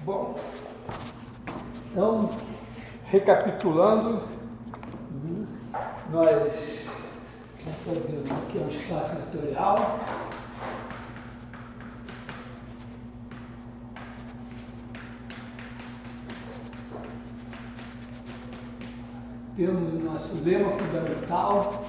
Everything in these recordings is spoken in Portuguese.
Bom, então, recapitulando, nós fazendo aqui um espaço vetorial. Temos o nosso lema fundamental.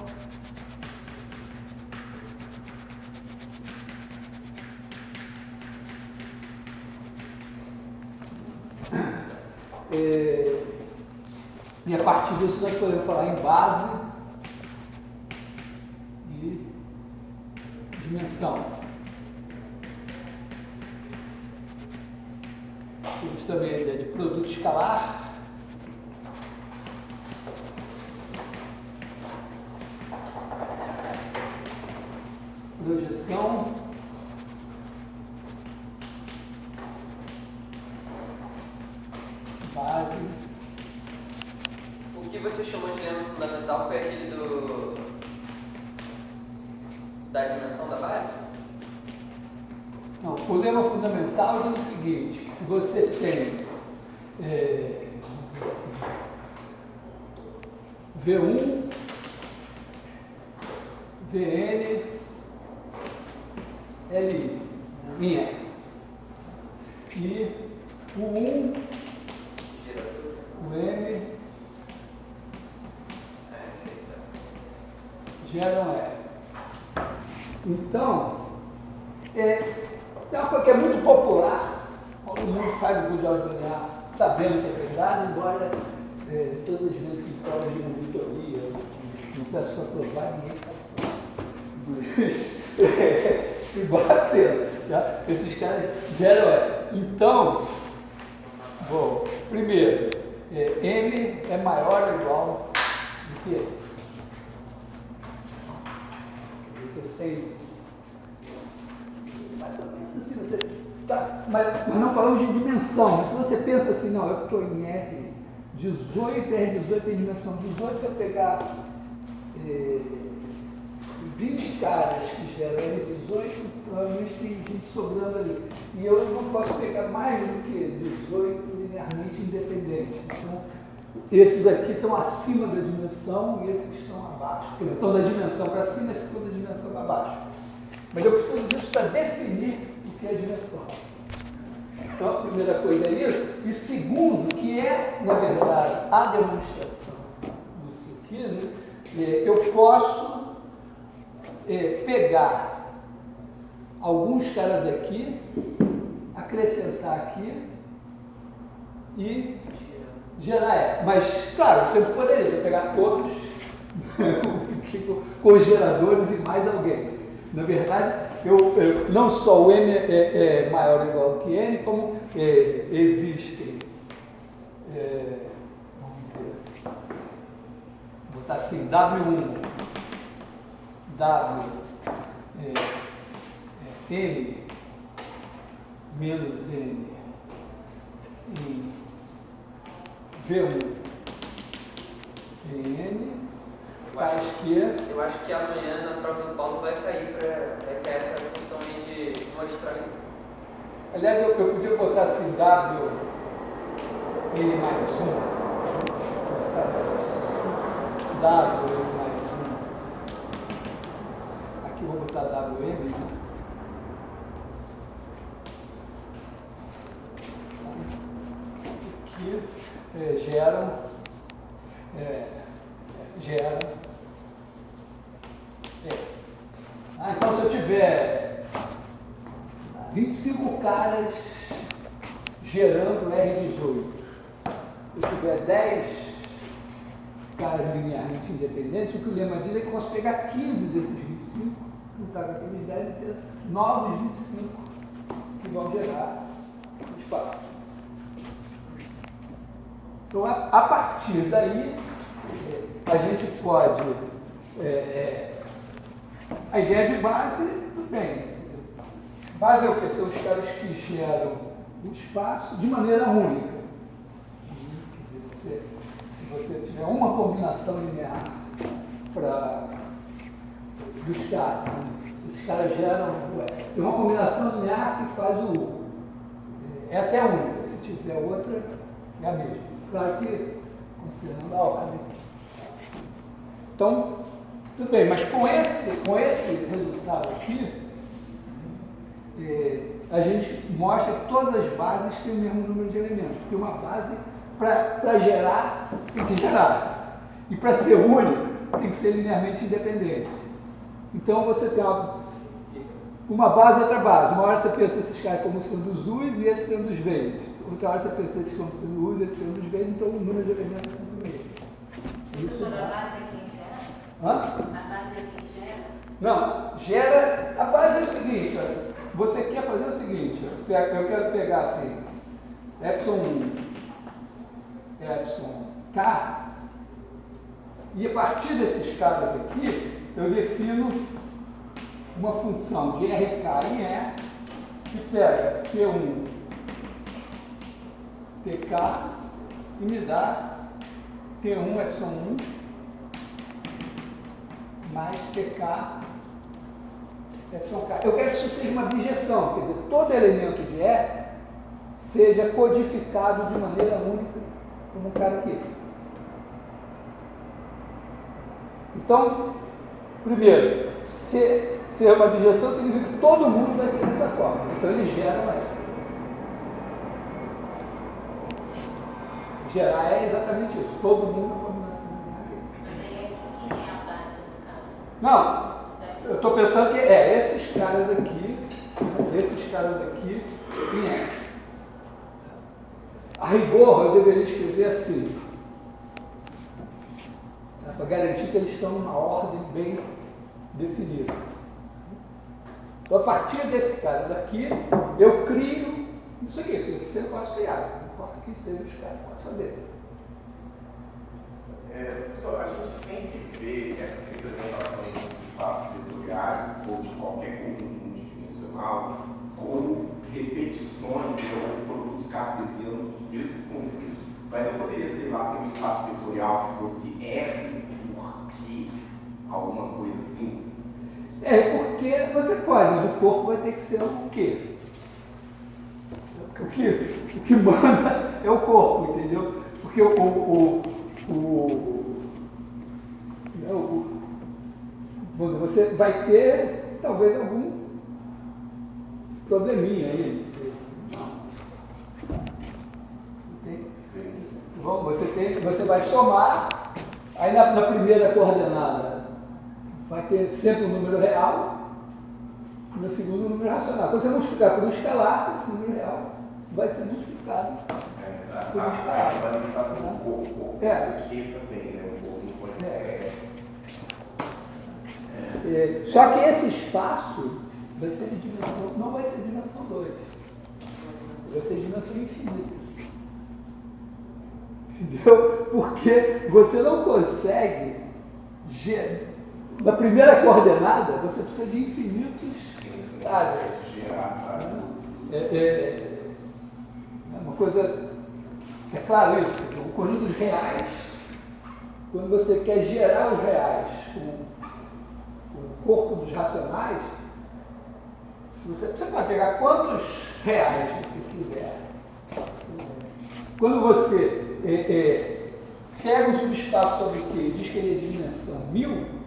E a partir disso nós podemos falar em base e dimensão. Temos também a ideia de produto escalar. Projeção. Base. O que você chamou de lema fundamental foi aquele da dimensão da base? Não, o lema fundamental diz o seguinte, que se você tem V1, Vn, Li, minha, e o 1, o M, gera um R. Então, é uma coisa que é muito popular, todo mundo sabe do GeoGebra, sabendo que é verdade, embora todas as vezes que prova de monitoria, não peço para provar, ninguém sabe. E batendo, tá? Esses caras geram R. Então, bom, primeiro, M é maior ou igual do que E. Você tem mais ou menos assim, você tá, mas não falamos de dimensão, mas se você pensa assim, não, eu estou em R18, R18 tem dimensão 18, se eu pegar 20 caras que geram R18, provavelmente tem gente sobrando ali. E eu não posso pegar mais do que 18 linearmente independentes. Então, esses aqui estão acima da dimensão e esses estão abaixo. Quer dizer, estão da dimensão para cima e esses estão da dimensão para baixo. Mas eu preciso disso para definir o que é dimensão. Então, a primeira coisa é isso. E segundo, que é, na verdade, a demonstração disso aqui, né? Eu posso pegar alguns caras aqui, acrescentar aqui e gerar R. Mas, claro, você poderia pegar todos com os geradores e mais alguém. Na verdade, não só o M é maior ou igual que N, como existem, vamos dizer, vou botar assim, W1, M menos N em V1 N, tais que... Eu acho que amanhã na prova do Paulo vai cair para essa questão aí de mostrar isso. Aliás, eu podia botar assim, W N mais 1, W N mais 1, aqui eu vou botar WM, né? Aqui gera. Então, se eu tiver 25 caras gerando R18, se eu tiver 10 caras linearmente independentes, o que o lema diz é que eu posso pegar 15 desses 25, juntar com aqueles 10 e ter novos 25 que vão gerar espaço. Então, a partir daí, a gente pode... a ideia de base, tudo bem. Base é o que? São os caras que geram o espaço de maneira única. Quer dizer, se você tiver uma combinação linear dos caras, esses caras geram... Tem uma combinação linear que faz Essa é a única, se tiver outra, é a mesma. Claro que, considerando a ordem. Então, tudo bem, mas com esse resultado aqui, a gente mostra que todas as bases têm o mesmo número de elementos, porque uma base, para gerar, tem que gerar. E para ser única, tem que ser linearmente independente. Então, você tem uma base e outra base. Uma hora você pensa esses caras como sendo os U's e esses sendo os V's. Outra hora você pensa esses como sendo U's e esses sendo os V's, então o número de elementos é sempre o mesmo. Isso a base é quem gera? Hã? A base é quem gera? Não, gera. A base é o seguinte, olha, você quer fazer o seguinte, eu quero pegar assim, epsilon 1, epsilon k, e a partir desses caras aqui, eu defino uma função de RK em E, que pega Q1 TK e me dá T1 epsilon 1 mais TK epsilon K. Eu quero que isso seja uma bijeção, quer dizer, todo elemento de E seja codificado de maneira única, como um cara aqui. Então, primeiro, ser uma bijeção significa que todo mundo vai ser dessa forma. Então ele gera uma E. Gerar é exatamente isso. Todo mundo combinação aqui. Mas aí quem é a base do caso? Não, eu estou pensando que esses caras aqui em E. A rigor, eu deveria escrever assim, para garantir que eles estão numa ordem bem definida. Então, a partir desse cara daqui, eu crio isso aqui eu posso criar, não importa quem seja os caras, eu posso fazer. Professor, a gente sempre vê essas representações de espaços vetoriais ou de qualquer conjunto multidimensional como repetições ou produtos cartesianos dos mesmos conjuntos. Mas eu poderia, sei lá, ter um espaço vetorial que fosse R por Q, alguma coisa assim? Porque você pode, o corpo vai ter que ser o quê? O que manda é o corpo, entendeu? Porque você vai ter talvez algum probleminha aí. Você vai somar, aí na primeira coordenada vai ter sempre um número real, no segundo um número racional. Quando você multiplicar por um escalar, esse número real vai ser multiplicado por um escalar. A limitação do corpo, isso aqui também, né? O corpo não pode ser. Só que esse espaço vai ser de dimensão, não vai ser dimensão 2, vai ser dimensão infinita. Entendeu? Porque você não consegue, na primeira coordenada, você precisa de infinitos casos. É uma coisa, é claro isso, o conjunto dos reais, quando você quer gerar os reais com o corpo dos racionais, você pode pegar quantos reais você quiser. Quando você pega um subespaço sobre Q e diz que ele é de dimensão 1000,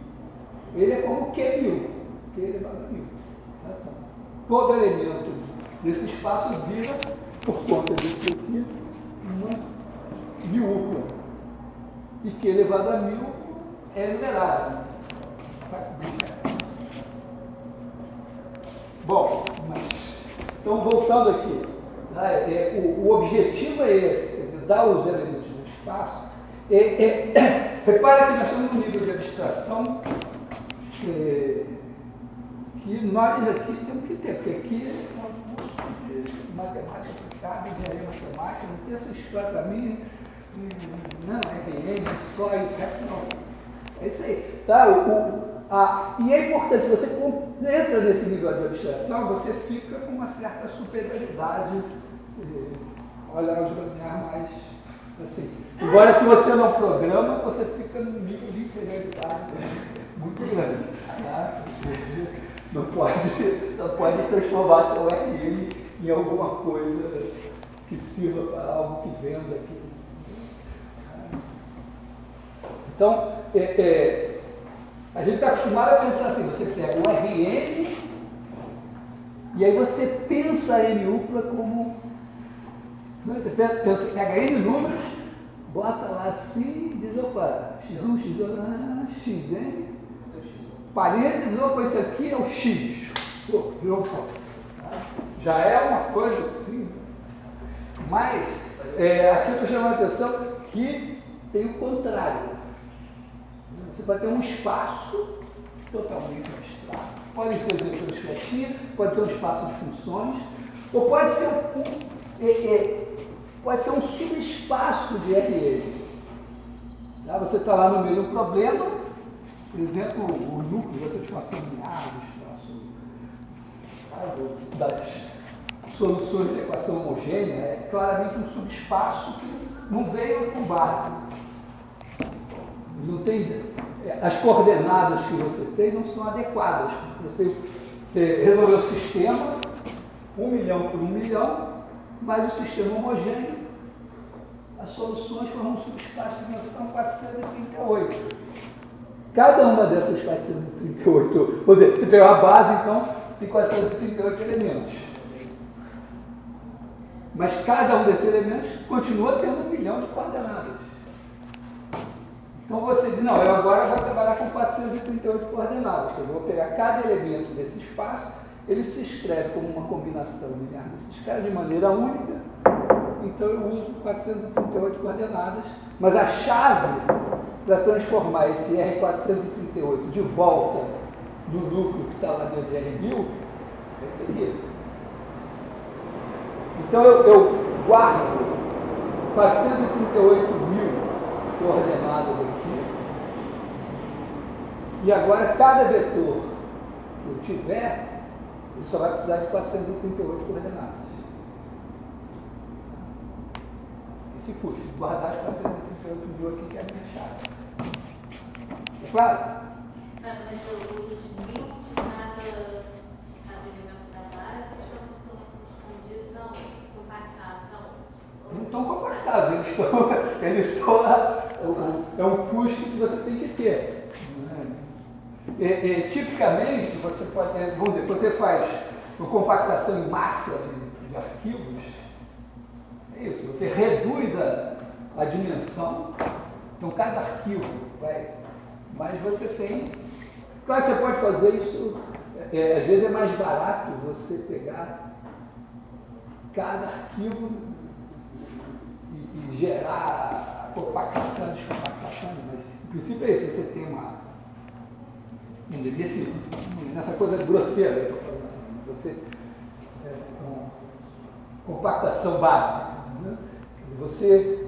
ele é como Q1000, Q elevado a 1000. Todo elemento desse espaço vira, por conta disso aqui, uma miúcula. E Q elevado a 1000 é numerável. Bom, então voltando aqui, o objetivo é esse, quer dizer, dar os elementos no espaço. Repara que nós temos um nível de abstração que nós aqui temos que ter, porque aqui é um curso de matemática aplicada, engenharia matemática, não tem essa história para mim, não, RN, só e o resto não. É isso aí. Tá? E é importante, se você entra nesse nível de abstração, você fica com uma certa superioridade, olhar os linear mais assim. Embora se você não programa, você fica num nível de inferioridade muito grande. Tá? Não pode, só pode transformar seu RN em alguma coisa que sirva para algo que venda aquilo. Então, a gente está acostumado a pensar assim, você pega um RN e aí você pensa a NUPLA como... Você pega N números, bota lá assim e diz, opa, X1, X2, XN, parênteses, opa, isso aqui é o X. Pô, virou um ponto. Já é uma coisa assim. Mas, aqui eu estou chamando a atenção que tem o contrário. Você vai ter um espaço totalmente abstrato. Pode ser de flechinhas, pode ser um espaço de funções, ou pode ser um subespaço de RN. Tá? Você está lá no meio do problema, por exemplo, o núcleo da transformação linear, o espaço das soluções da equação homogênea, é claramente um subespaço que não veio com base. Não tem, as coordenadas que você tem não são adequadas. Você resolveu o sistema, 1 milhão por 1 milhão, mas o sistema homogêneo, as soluções formam um subespaço de dimensão 438. Cada uma dessas 438, por exemplo, você pegou a base, então, tem 438 elementos. Mas cada um desses elementos continua tendo 1 milhão de coordenadas. Então você diz, não, eu agora vou trabalhar com 438 coordenadas. Eu vou pegar cada elemento desse espaço, ele se escreve como uma combinação linear desses caras de maneira única. Então eu uso 438 coordenadas, mas a chave para transformar esse R438 de volta no núcleo que está lá dentro de R1000 é esse aqui. Então eu guardo 438 mil coordenadas aqui, e agora cada vetor que eu tiver, ele só vai precisar de 438 coordenadas. Esse custo, guardar as 438 mil aqui, que é a minha chave. É claro? Mas os mil de cada elemento da base estão escondidos, não compactados, não. Não estão compactados, eles estão lá, é um custo que você tem que ter. Tipicamente, você pode, vamos dizer, você faz uma compactação em massa de arquivos, é isso, você reduz a dimensão, então cada arquivo vai, mas você tem, claro que você pode fazer isso, às vezes é mais barato você pegar cada arquivo e gerar a compactação, descompactação, mas em princípio é isso, você tem nessa coisa grosseira que eu estou falando assim, você compactação básica, né? Você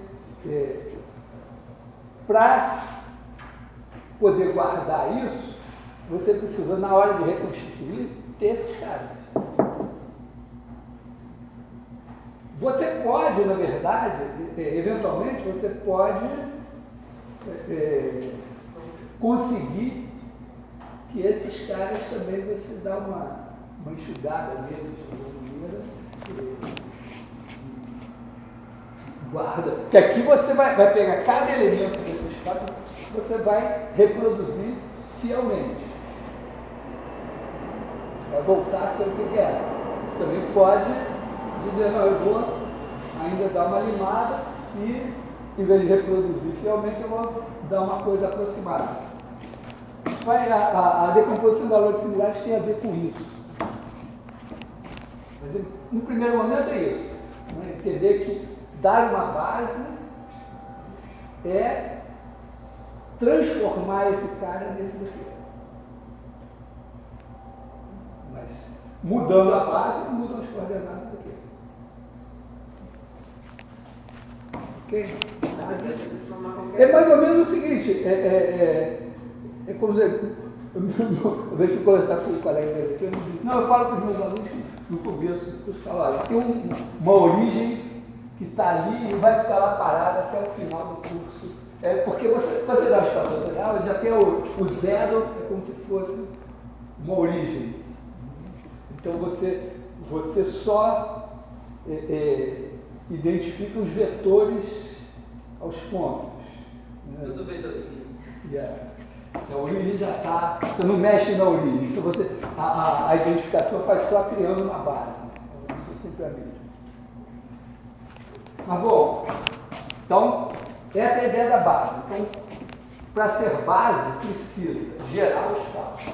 para poder guardar isso, você precisa, na hora de reconstituir, ter esses caras. Você pode, na verdade, eventualmente, você pode conseguir que esses caras também você dá uma enxugada neles de alguma maneira, guarda. Porque aqui você vai pegar cada elemento desses quatro, você vai reproduzir fielmente. Vai voltar a ser o que era. Você também pode dizer, não, eu vou ainda dar uma limada e, em vez de reproduzir fielmente, eu vou dar uma coisa aproximada. A decomposição de valores similares tem a ver com isso. Mas, no primeiro momento é isso. Né? Entender que dar uma base é transformar esse cara nesse daqui. Mas, mudando a base, mudam as coordenadas daqui. Ok? É mais ou menos o seguinte, é como dizer, eu vejo que conversar com o colega dele, eu disse, não, eu falo para os meus alunos no começo, eu falo, olha, tem uma origem que está ali e vai ficar lá parada até o final do curso. Porque você dá uma história tutorial, já tem o zero, é como se fosse uma origem. Então você só identifica os vetores aos pontos. Né? Tudo vetorinho. A origem já está, você não mexe na origem, então a identificação faz só criando uma base. A origem é sempre a mesma. Mas bom, então, essa é a ideia da base. Então, para ser base, precisa gerar o espaço,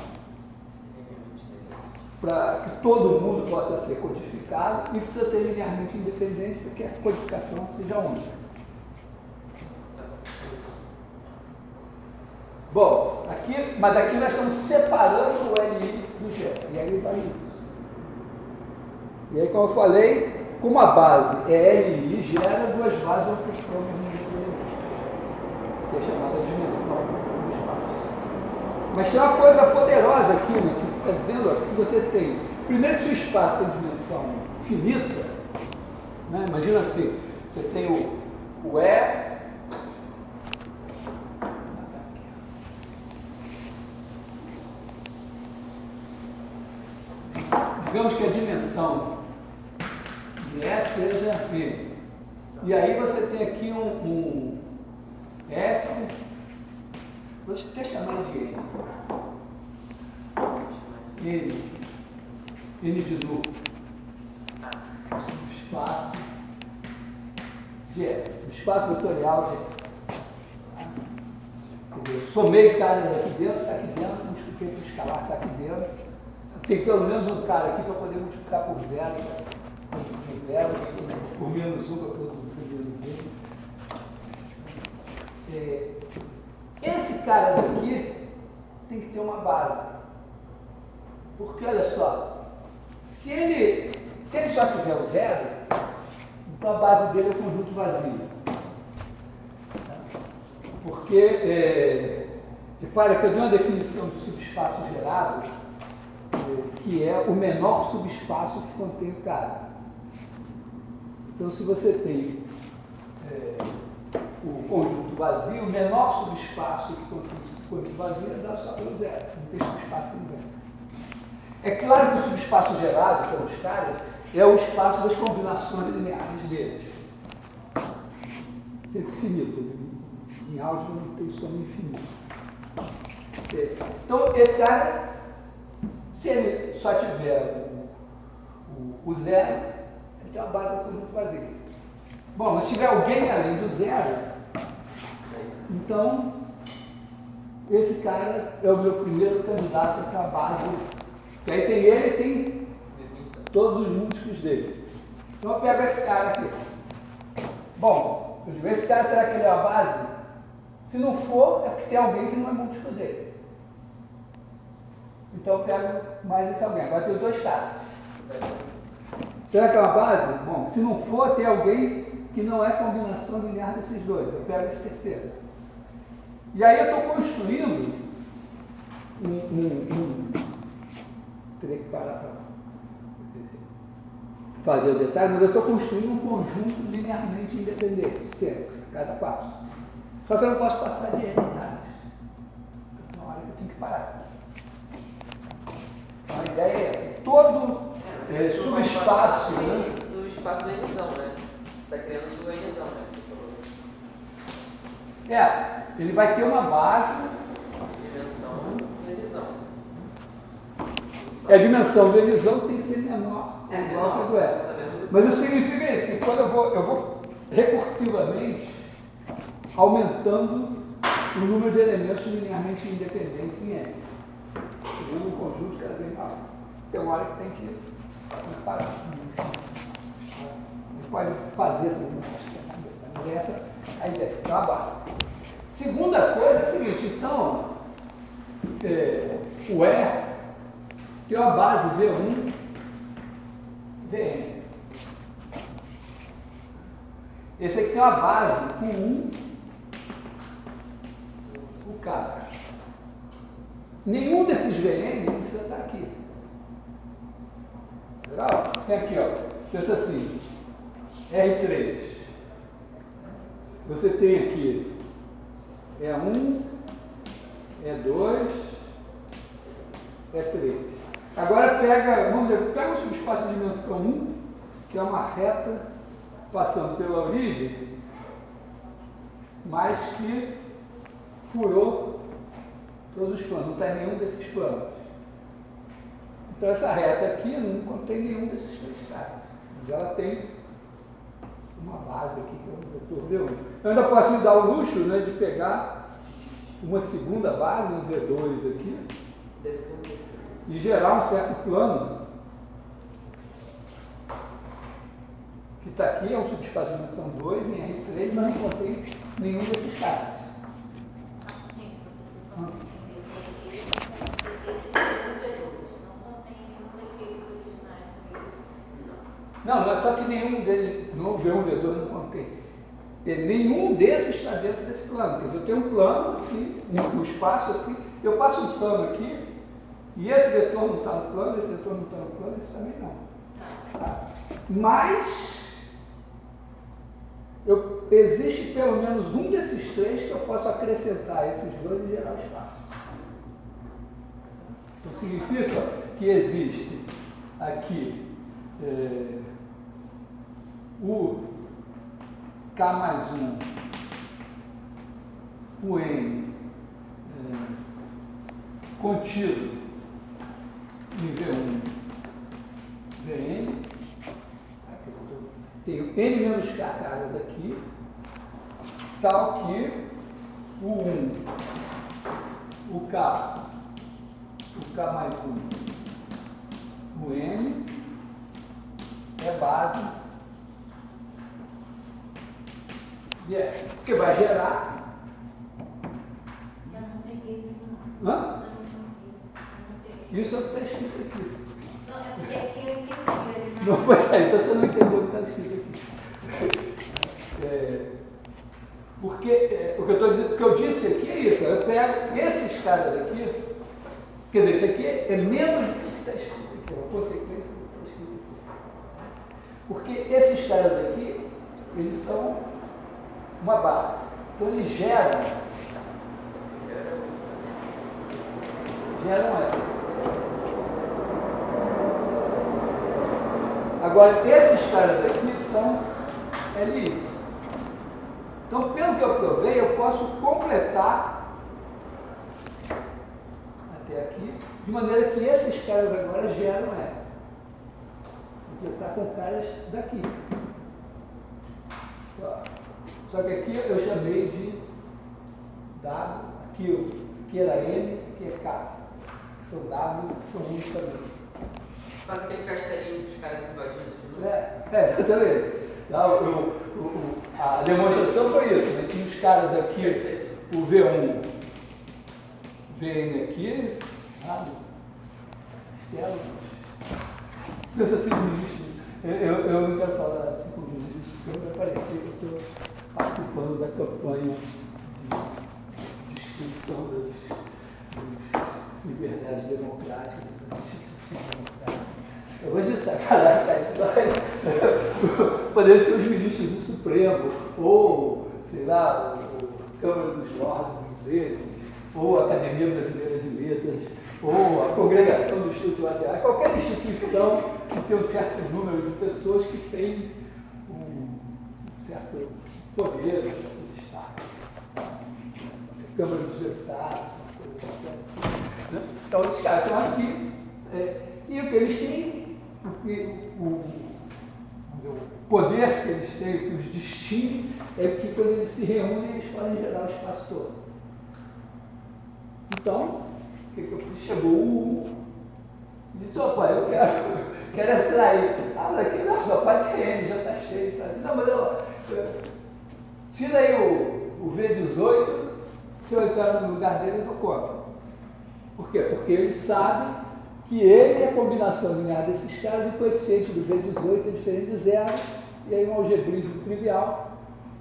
para que todo mundo possa ser codificado, e precisa ser linearmente independente para que a codificação seja única. Bom, mas aqui nós estamos separando o LI do G, e aí vai isso. E aí, como eu falei, como a base é LI, gera duas bases ortostrômicas, que é chamada dimensão do espaço. Mas tem uma coisa poderosa aqui, né, que está dizendo, ó, que se você tem, primeiro que se o espaço tem dimensão finita, né, imagina assim, você tem o E, digamos que a dimensão de E seja M. E aí você tem aqui um F, vou até chamar de N de novo. Espaço de F. O espaço vetorial de F. Somei caras aqui dentro, multipliquei por escalar, está aqui dentro. Tem pelo menos um cara aqui para poder multiplicar por zero, por menos um para produzir menos um. Esse cara daqui tem que ter uma base. Porque, olha só, se ele só tiver o zero, então a base dele é o conjunto vazio. Porque, repara que eu dei uma definição de subespaço gerado, que é o menor subespaço que contém o cara. Então, se você tem o conjunto vazio, o menor subespaço que contém o conjunto vazio é dado só pelo zero, não tem subespaço em zero. É claro que o subespaço gerado pelos caras é o espaço das combinações lineares deles. Sempre finito. Em álgebra não tem soma infinita. Então, esse cara, se ele só tiver o zero, ele tem uma base do conjunto vazio. Bom, mas se tiver alguém além do zero, então esse cara é o meu primeiro candidato a essa base. E aí tem ele e tem todos os múltiplos dele. Então eu pego esse cara aqui. Bom, eu digo, esse cara, será que ele é a base? Se não for, é porque tem alguém que não é múltiplo dele. Então eu pego mais esse alguém. Agora tem dois caras. Será que é uma base? Bom, se não for, tem alguém que não é combinação linear desses dois. Eu pego esse terceiro. E aí eu estou construindo teria que parar para fazer o detalhe, mas eu estou construindo um conjunto linearmente independente, sempre, cada passo. Só que eu não posso passar de N reais. Então, na hora que eu tenho que parar. Então, a ideia é essa. Todo subespaço, né? No espaço da elisão, né? Está criando uma elisão, né? Você falou. Ele vai ter uma base. Dimensão da elisão. A dimensão da elisão tem que ser menor, igual que a do E. Mas isso significa isso, que quando eu vou recursivamente aumentando o número de elementos linearmente independentes em N. Criando um conjunto cada vez maior. Tem uma hora que tem que parar. Não pode fazer essa limitação. Mas essa é a ideia, é a base. Segunda coisa é a seguinte, então, o E tem uma base V1, Vn. Esse aqui tem uma base com 1, o K. Nenhum desses Vn precisa estar aqui. Legal? Você tem aqui, ó, pensa assim, R3. Você tem aqui E1, E2, E3. Agora pega, vamos ver, pega o subespaço de dimensão 1, que é uma reta passando pela origem, mas que furou todos os planos, não está em nenhum desses planos. Então essa reta aqui não contém nenhum desses três caras, mas ela tem uma base aqui que é um vetor V1. Eu ainda posso me dar o luxo, né, de pegar uma segunda base, um V2 aqui, e gerar um certo plano que está aqui, é um subespaço de dimensão 2 em R3, mas não contém nenhum desses caras. Não é só que nenhum deles, no V1, V2 não contém. Nenhum desses está dentro desse plano. Quer dizer, eu tenho um plano assim, um espaço assim, eu passo um plano aqui, e esse vetor não está no plano, esse vetor não está no plano, esse também não. Tá? Mas existe pelo menos um desses três que eu posso acrescentar a esses dois e gerar o espaço. Então significa que existe aqui o K mais 1, o N contido em V1, Vn, tenho N menos K caras aqui, tal que o 1, o K mais 1, o N é base de F, porque vai gerar. Eu não peguei isso, Hã? não. Eu não consegui. Isso é o que está escrito aqui. Não, é porque aqui eu entendi. Não, pois é, então você não entendeu o que está escrito aqui. O que eu estou dizendo, o que eu disse aqui é isso, eu pego esses caras daqui, quer dizer, isso aqui é menos do que está escrito aqui, é uma consequência do que está escrito aqui. Porque esses caras daqui, eles são uma base. Então eles geram F. Agora, esses caras aqui são LI. Então, pelo que eu provei, eu posso completar até aqui, de maneira que esses caras agora geram F. Vou completar com caras daqui. Só que aqui eu chamei de W, aqui era M, aqui é K. Que são W, que são uns também. Faz aquele castelinho dos caras invadindo de novo. Exatamente. A demonstração foi isso, né? Tinha os caras aqui, o V1, Vn aqui, Castelo. Pensa assim, ministro, eu não quero falar assim com o ministro, porque vai parecer que eu estou participando da campanha de destruição das liberdades democráticas, das instituições democráticas. Eu vou de sacanagem, cara. Poderia ser os ministros do Supremo, ou, sei lá, a Câmara dos Lordes ingleses, ou a Academia Brasileira de Letras, ou a Congregação do Instituto Lateral, qualquer instituição que tem um certo número de pessoas que tem um certo poder, um certo destaque. A Câmara dos Deputados, uma coisa assim, né? Então, esses caras estão aqui, e o que eles têm, o poder que eles têm, que os distingue, é que quando eles se reúnem, eles podem gerar o espaço todo. Então, o que eu fiz? Chegou o e disse, opa, eu quero entrar aí. Ah, mas aqui não, só pode ter N, já está cheio. Tá? Não, mas tira aí o V18, se eu entrar no lugar dele, eu dou conta. Por quê? Porque ele sabe que ele é a combinação linear desses caras, e o coeficiente do V18 é diferente de zero, e aí um algebrismo trivial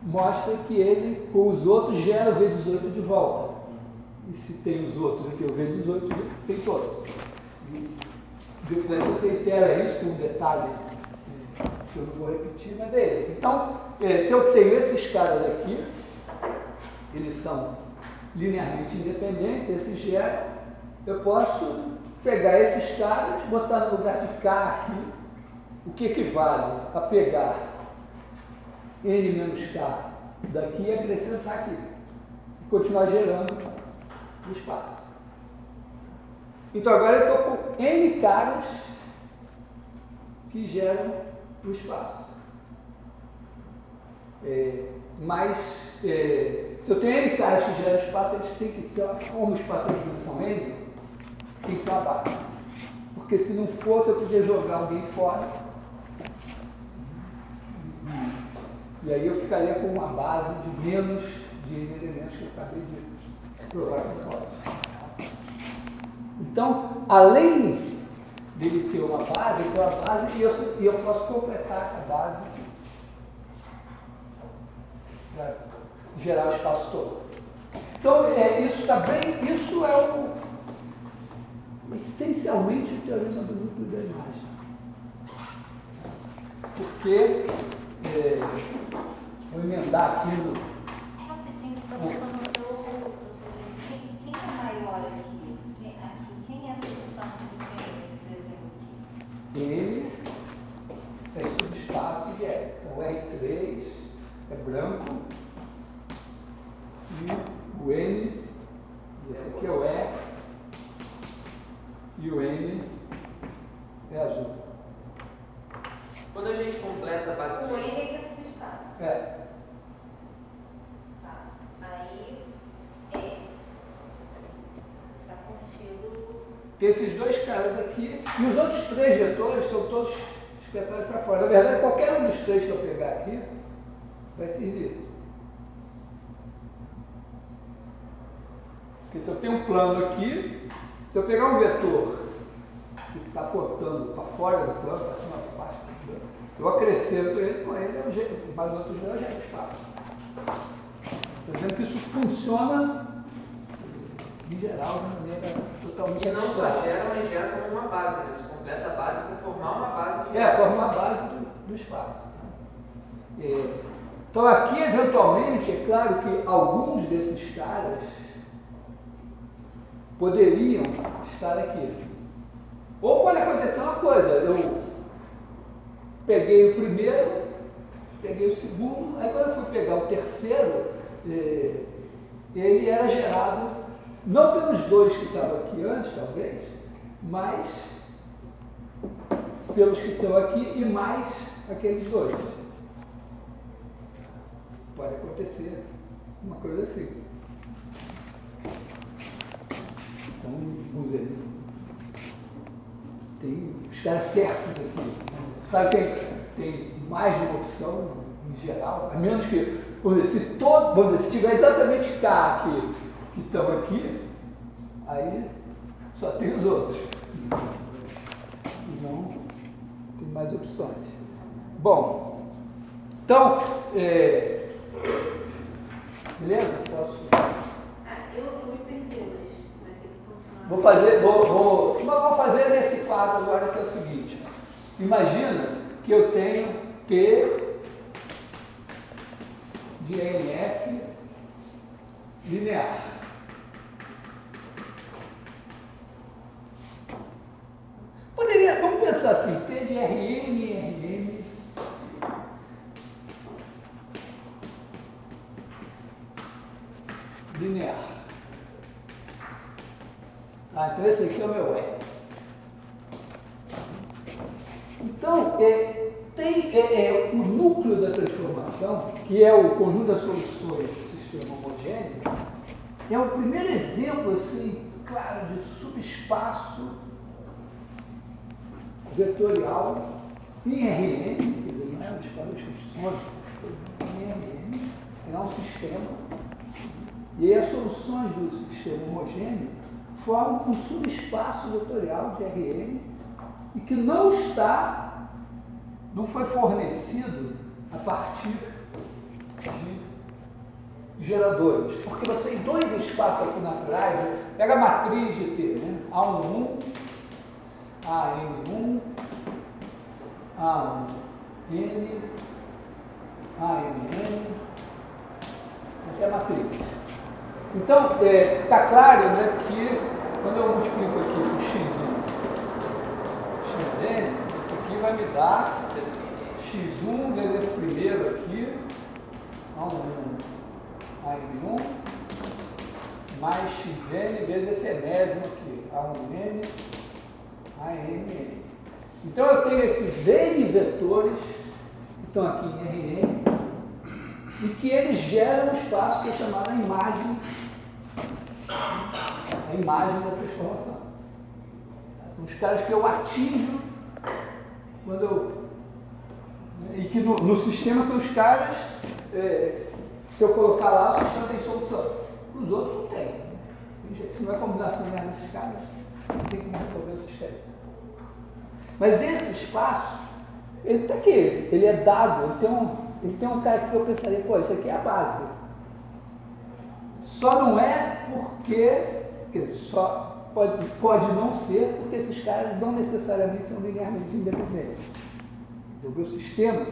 mostra que ele, com os outros, gera o V18 de volta. E se tem os outros aqui, o V18 tem todos. E depois você itera isso com um detalhe que eu não vou repetir, mas é esse. Então, se eu tenho esses caras aqui, eles são linearmente independentes, esses geram, eu posso pegar esses caras, botar no lugar de K aqui, o que equivale a pegar n menos k daqui e acrescentar aqui. E continuar gerando o espaço. Então agora eu estou com n caras que geram o espaço. Se eu tenho n caras que geram espaço, eles têm que ser, como o espaço é de dimensão n, tem que ser uma base. Porque se não fosse, eu podia jogar alguém fora. E aí eu ficaria com uma base de menos de n elementos que eu acabei de provar com fora. Então, além dele ter uma base, eu tenho uma base e eu posso completar essa base para gerar o espaço todo. Então, isso é essencialmente o teorema do núcleo da imagem. Porque, vou emendar aqui no... Rapidinho, professor, quem é maior aqui? Quem é a substância de quem nesse desenho aqui? Ele é subespaço de R. Então, o R3 é branco e o N, esse aqui é o E, e o N é azul. Quando a gente completa a base O N é que é subespaço. É. Tá. Aí está contido. Tem esses dois caras aqui, e os outros três vetores são todos espetados para fora. Na verdade, qualquer um dos três que eu pegar aqui vai servir. Porque se eu tenho um plano aqui, se eu pegar um vetor que está apontando para fora do plano, para cima, para baixo do plano, eu acrescento ele, com ele, mas os outros dois eu gero espaço. Estou dizendo que isso funciona, em geral, de maneira totalmente E não só abstrata. gera, mas gera como uma base, né? Você completa a base para formar uma base. Forma uma base do espaço. Então aqui, eventualmente, é claro que alguns desses caras poderiam estar aqui. Ou pode acontecer uma coisa, eu peguei o primeiro, peguei o segundo, aí quando eu fui pegar o terceiro, ele era gerado, não pelos dois que estavam aqui antes, talvez, mas pelos que estão aqui e mais aqueles dois. Pode acontecer uma coisa assim. Então, vamos ver. Tem os caras certos aqui. Claro que tem mais de uma opção, em geral, a menos que, vamos dizer, se tiver exatamente K aqui, que estão aqui, aí só tem os outros. Senão, tem mais opções. Bom, então, beleza? Posso... Eu me perdi, mas vai ter que continuar. Vou fazer nesse quadro agora, que é o seguinte. Imagina que eu tenho T de NF linear. Vamos pensar assim, T de Rn linear. Então esse aqui é o meu E. Então, tem o núcleo da transformação, que é o conjunto das soluções do sistema homogêneo, é o primeiro exemplo, assim, claro, de subespaço vetorial em Rn, quer dizer, não é um espaço de funções, em Rn, é um sistema. E aí as soluções do sistema homogêneo formam um subespaço vetorial de Rn e que não foi fornecido a partir de geradores. Porque você tem dois espaços aqui naturais, pega a matriz de T, né? A11, AM1, A1N, AMN, essa é a matriz. Então, está claro, né, que quando eu multiplico aqui por x1, xn, isso aqui vai me dar x1 vezes primeiro aqui, AM1, mais xn vezes esse enésimo aqui, A1n, AMN. Então eu tenho esses N vetores que estão aqui em Rn e que eles geram um espaço que é chamado a imagem da transformação. São os caras que eu atinjo quando eu... E que no sistema são os caras que se eu colocar lá, o sistema tem solução. Os outros não tem. Se não é combinação desses caras, não tem como resolver o sistema. Mas esse espaço, ele está aqui, ele é dado, ele tem um cara que eu pensaria, pô, isso aqui é a base. Só não é porque, quer dizer, só pode não ser porque esses caras não necessariamente são linearmente independentes. Então, o sistema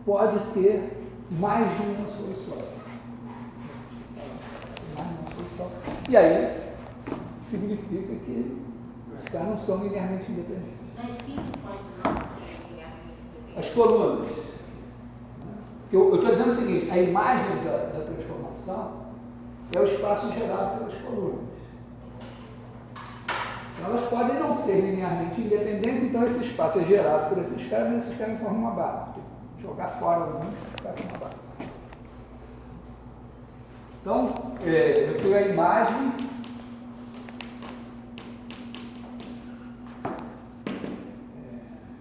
pode ter mais de uma solução. E aí, significa que esses caras não são linearmente independentes. Mas quem pode não ser linearmente independente? As colunas. Eu estou dizendo o seguinte, a imagem da transformação é o espaço gerado pelas colunas. Elas podem não ser linearmente independentes, então esse espaço é gerado por esses caras, mas esses caras formam uma barra. Jogar fora o mundo, ficar com uma barra. Então, eu tenho a imagem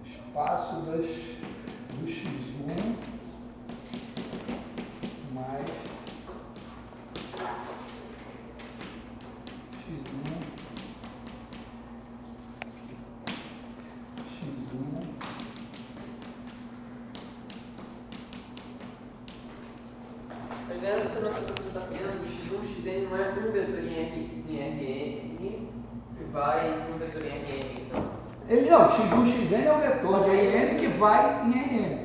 espaço do x1 mais x1 Mas nessa notação que você está fazendo, o x1, xn não é um vetor em Rn que vai um vetor em Rn, então. Não, x1, xn é um vetor de Rn que vai em Rn.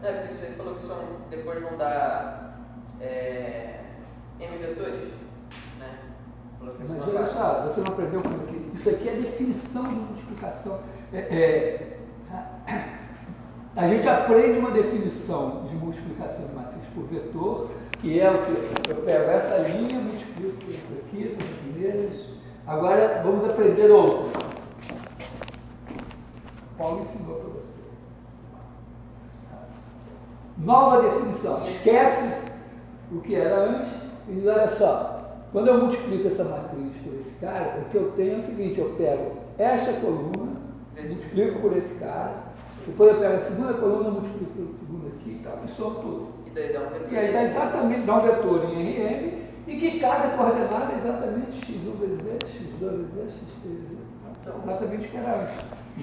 Porque você falou que depois vão dar m vetores, né? Mas olha só, você não aprendeu como que isso aqui é definição de multiplicação. A gente aprende uma definição de multiplicação de matriz por vetor, que é o que? Eu pego essa linha, multiplico por isso aqui, por primeiras. Agora vamos aprender outra. Paulo ensinou para você. Nova definição. Esquece o que era antes e diz, olha só, quando eu multiplico essa matriz por esse cara, o que eu tenho é o seguinte, eu pego esta coluna, multiplico por esse cara, depois eu pego a segunda coluna, multiplico pelo segundo aqui e tal, e somo tudo. E daí dá um vetor. E aí dá exatamente, dá um vetor em Rm, e que cada coordenada é exatamente x1 vezes esse, x2 vezes esse, x3 vezes esse. Exatamente o que era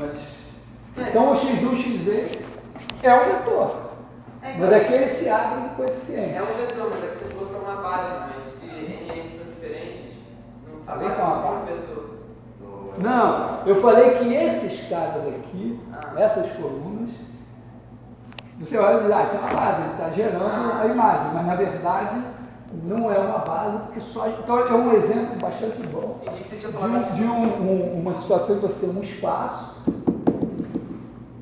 antes. Então o x1, xz é um vetor. Mas aqui ele se abre em coeficiente. É um vetor, mas é que você falou que é uma base, mas se Rn são diferentes, não Falei faz que é uma um base. vetor. Não, eu falei que esses caras aqui, essas colunas, você olha e diz, isso é uma base, ele está gerando a imagem, mas na verdade não é uma base, porque só. Então é um exemplo bastante bom Entendi que você tinha falado de uma situação que você tem um espaço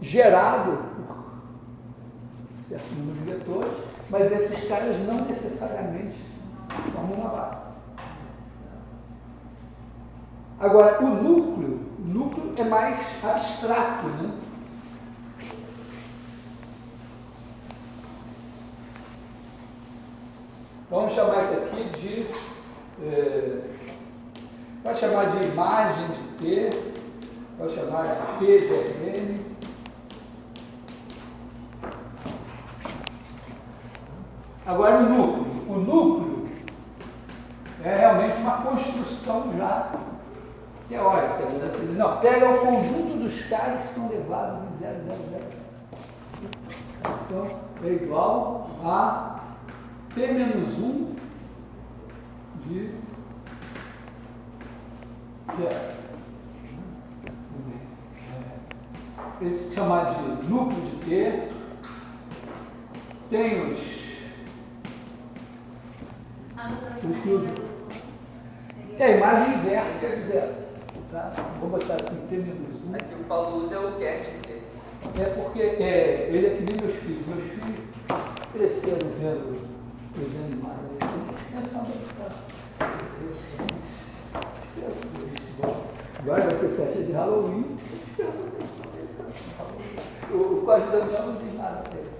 gerado por certo número de vetores, mas esses caras não necessariamente formam uma base. Agora, o núcleo é mais abstrato, né? Vamos chamar isso aqui de... pode chamar de imagem de P, pode chamar de P de Rn. Agora, o núcleo é realmente uma construção já teórica. Não, pega o conjunto dos caras que são levados em 0, 0, 0. Então, é igual a T menos 1 de 0. Ele chamar de núcleo de T. Tem os que usam. É a imagem inversa de 0. Tá? Vou botar assim, T menos 1. Aqui o Paulo usa é o Kert. É porque ele é que nem meus filhos. Meus filhos cresceram vendo os animais. Agora vai ter festa de Halloween. O Código Daniel não diz nada para ele.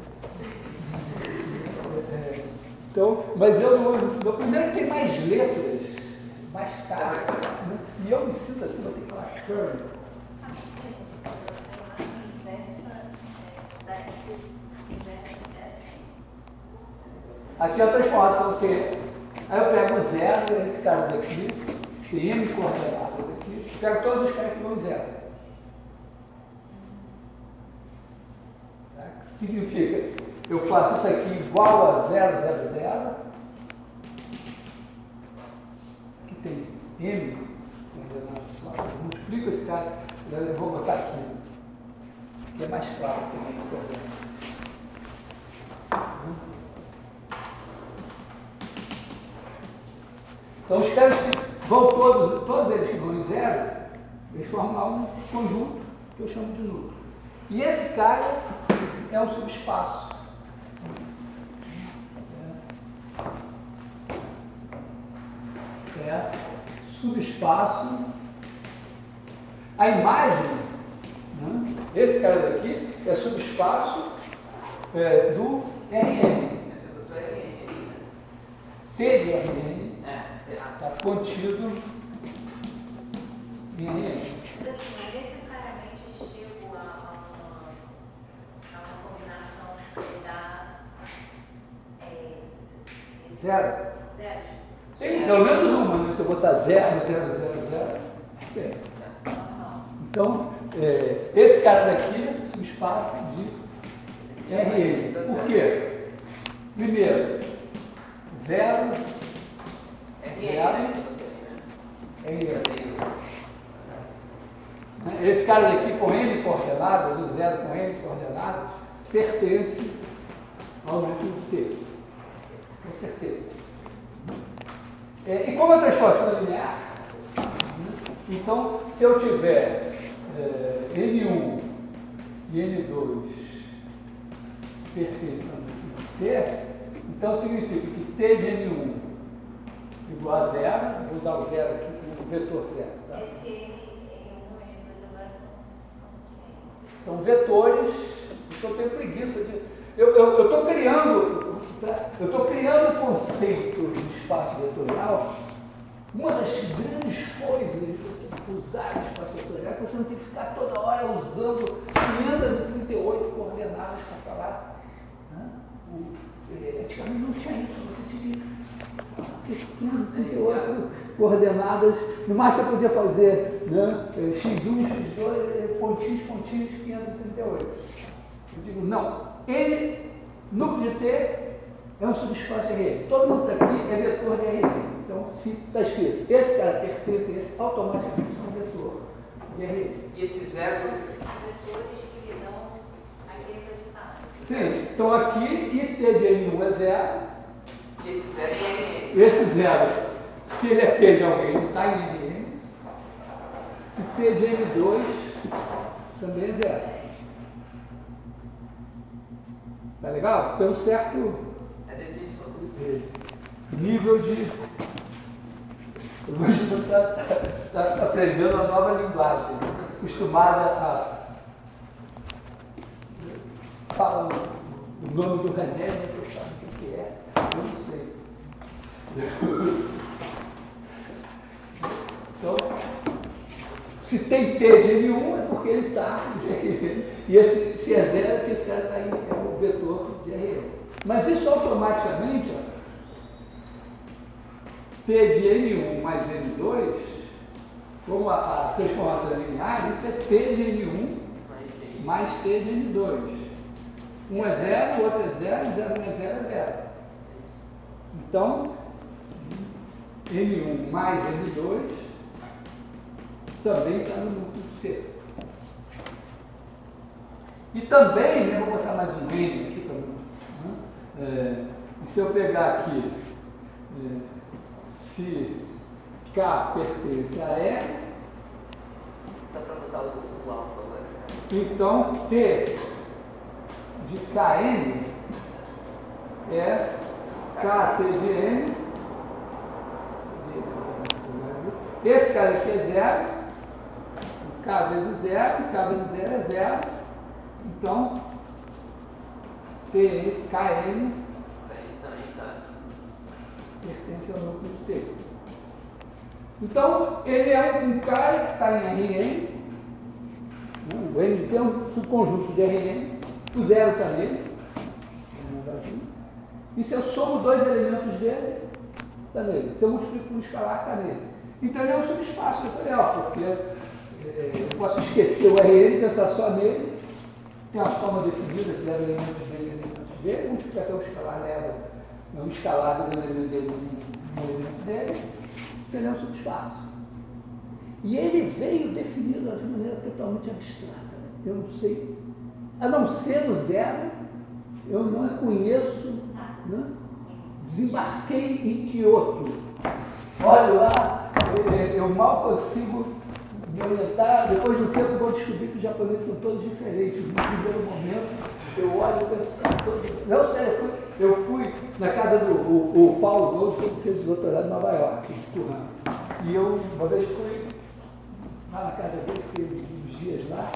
Então, mas eu não uso isso. Não. Primeiro tem mais letras, mais caras. Né? E eu me sinto assim, vou ter que falar curry. Aqui é a transformação que aí eu pego o zero, esse cara daqui, tem M coordenadas aqui, pego todos os caras que vão em zero. Tá? Significa, eu faço isso aqui igual a 0, 0, 0. Aqui tem M coordenadas, eu multiplico esse cara, eu vou botar aqui, que é mais claro também a coordenada. Então, os caras que vão todos eles que vão em zero, eles formam lá um conjunto que eu chamo de núcleo. E esse cara é um subespaço. É subespaço. A imagem, né? Esse cara daqui é subespaço do RM. Esse é do RN, né? T de RM. Está contido em RM. Mas assim, não necessariamente chego a uma combinação que dá Zero. zero. Tem pelo menos uma, né? Se eu botar 0, 0, 0, 0, tem. Então, esse cara daqui é subespaço de RM. Por quê? Primeiro, 0, esse cara daqui com N coordenadas, o 0 com N coordenadas, pertence ao núcleo T. Com certeza. E como a transformação é linear, então, se eu tiver N1 e N2 pertencem ao núcleo T, então significa que T de N1 igual a 0, vou usar o 0 aqui como vetor 0. Tá? Esse N1 e N2 agora São vetores, eu tenho preguiça de. Eu estou criando, tá? Eu estou criando o conceito de espaço vetorial. Uma das grandes coisas de você usar o espaço vetorial é que você não tem que ficar toda hora usando 538 coordenadas para falar. Né? Antigamente não tinha isso, você tinha 538 coordenadas, no máximo você podia fazer, né, x1, x2, pontinhos, 538. Eu digo, não, ele, núcleo de T, é um subespaço de RM. Todo mundo aqui é vetor de RM. Então, se está escrito, esse cara pertence a esse, automaticamente é um vetor de RM. E esse zero? São vetores que dão aquele resultado. Sim, então aqui, IT de N1 é 0. E esse zero é RN. Esse 0, se ele é P de alguém, ele está em RM. E P de N2 também é 0. Tá legal? Tem um certo É difícil. nível de. Hoje você está aprendendo uma nova linguagem, acostumada a falar o nome do remédio, você sabe o que é, eu não sei. Então, se tem T de N1 é porque ele está em RM. E se é 0 é porque esse cara está em o vetor de RM. Mas isso automaticamente, ó, T de N1 mais N2, como a transformação é linear, isso é T de N1 mais T de N2. Um é 0, o outro é 0, 0 não é 0, é 0. Então, N1 mais N2 também está no núcleo T. E também, né, vou botar mais um N aqui também. Se eu pegar aqui, se K pertence a E, Só para botar o alfa agora. Então, T de Kn é Kt de M. Esse cara aqui é zero. K vezes zero. E K vezes zero é zero. Então, T, Kn pertence ao núcleo de T. Então, ele é um cara que está em Rn. O N de T é um subconjunto de Rn. O zero está nele. E se eu somo dois elementos dele, está nele. Se eu multiplico um escalar, está nele. Então, ele é um subespaço vetorial, porque eu posso esquecer o Rn e pensar só nele. Tem uma soma definida que leva elementos dele e elementos dele. Multiplicação escalar leva um escalar do elemento dele no elemento dele. Então, ele é um subespaço. E ele veio definido de maneira totalmente abstrata. Eu não sei, a não ser no zero, eu não conheço, né? Desembarquei em Kyoto. Olha lá, eu mal consigo me orientar. Depois do tempo, vou descobrir que os japoneses são todos diferentes. No primeiro momento, eu olho e penso, são todos. Não, sério, eu fui na casa do Paulo Gomes, que fez o doutorado em Nova York, em Turhan. E eu, uma vez, fui lá na casa dele, fiquei uns dias lá,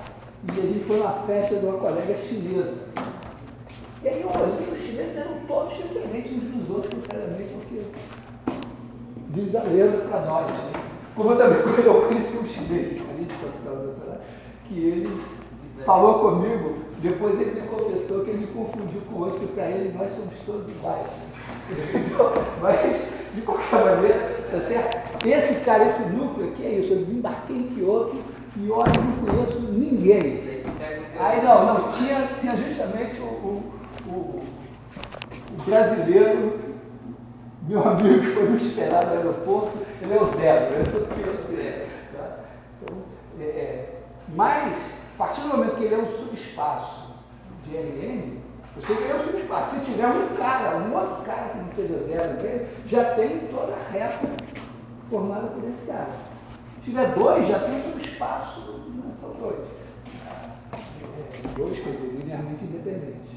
e a gente foi numa festa de uma colega chinesa. E aí eu olhei, os chineses eram todos diferentes uns dos outros, necessariamente, porque diz a lenda para nós. Como eu também, quando eu conheci um chinês, que ele falou comigo, depois ele me confessou que ele me confundiu com outro, que para ele nós somos todos iguais. Mas, de qualquer maneira, tá certo? Esse cara, esse núcleo aqui é isso, eu desembarquei em Kyoto e olha, eu não conheço ninguém. Aí não, tinha justamente o brasileiro, meu amigo que foi me esperar no aeroporto, ele é o zero, eu sou o zero. Tá? Então, mas, a partir do momento que ele é um subespaço de Rn, eu sei que ele é um subespaço. Se tiver um outro cara que não seja zero dele, já tem toda a reta formada por esse cara. Se tiver dois, já tem um subespaço, não são dois. Dois, quer dizer, linearmente independentes.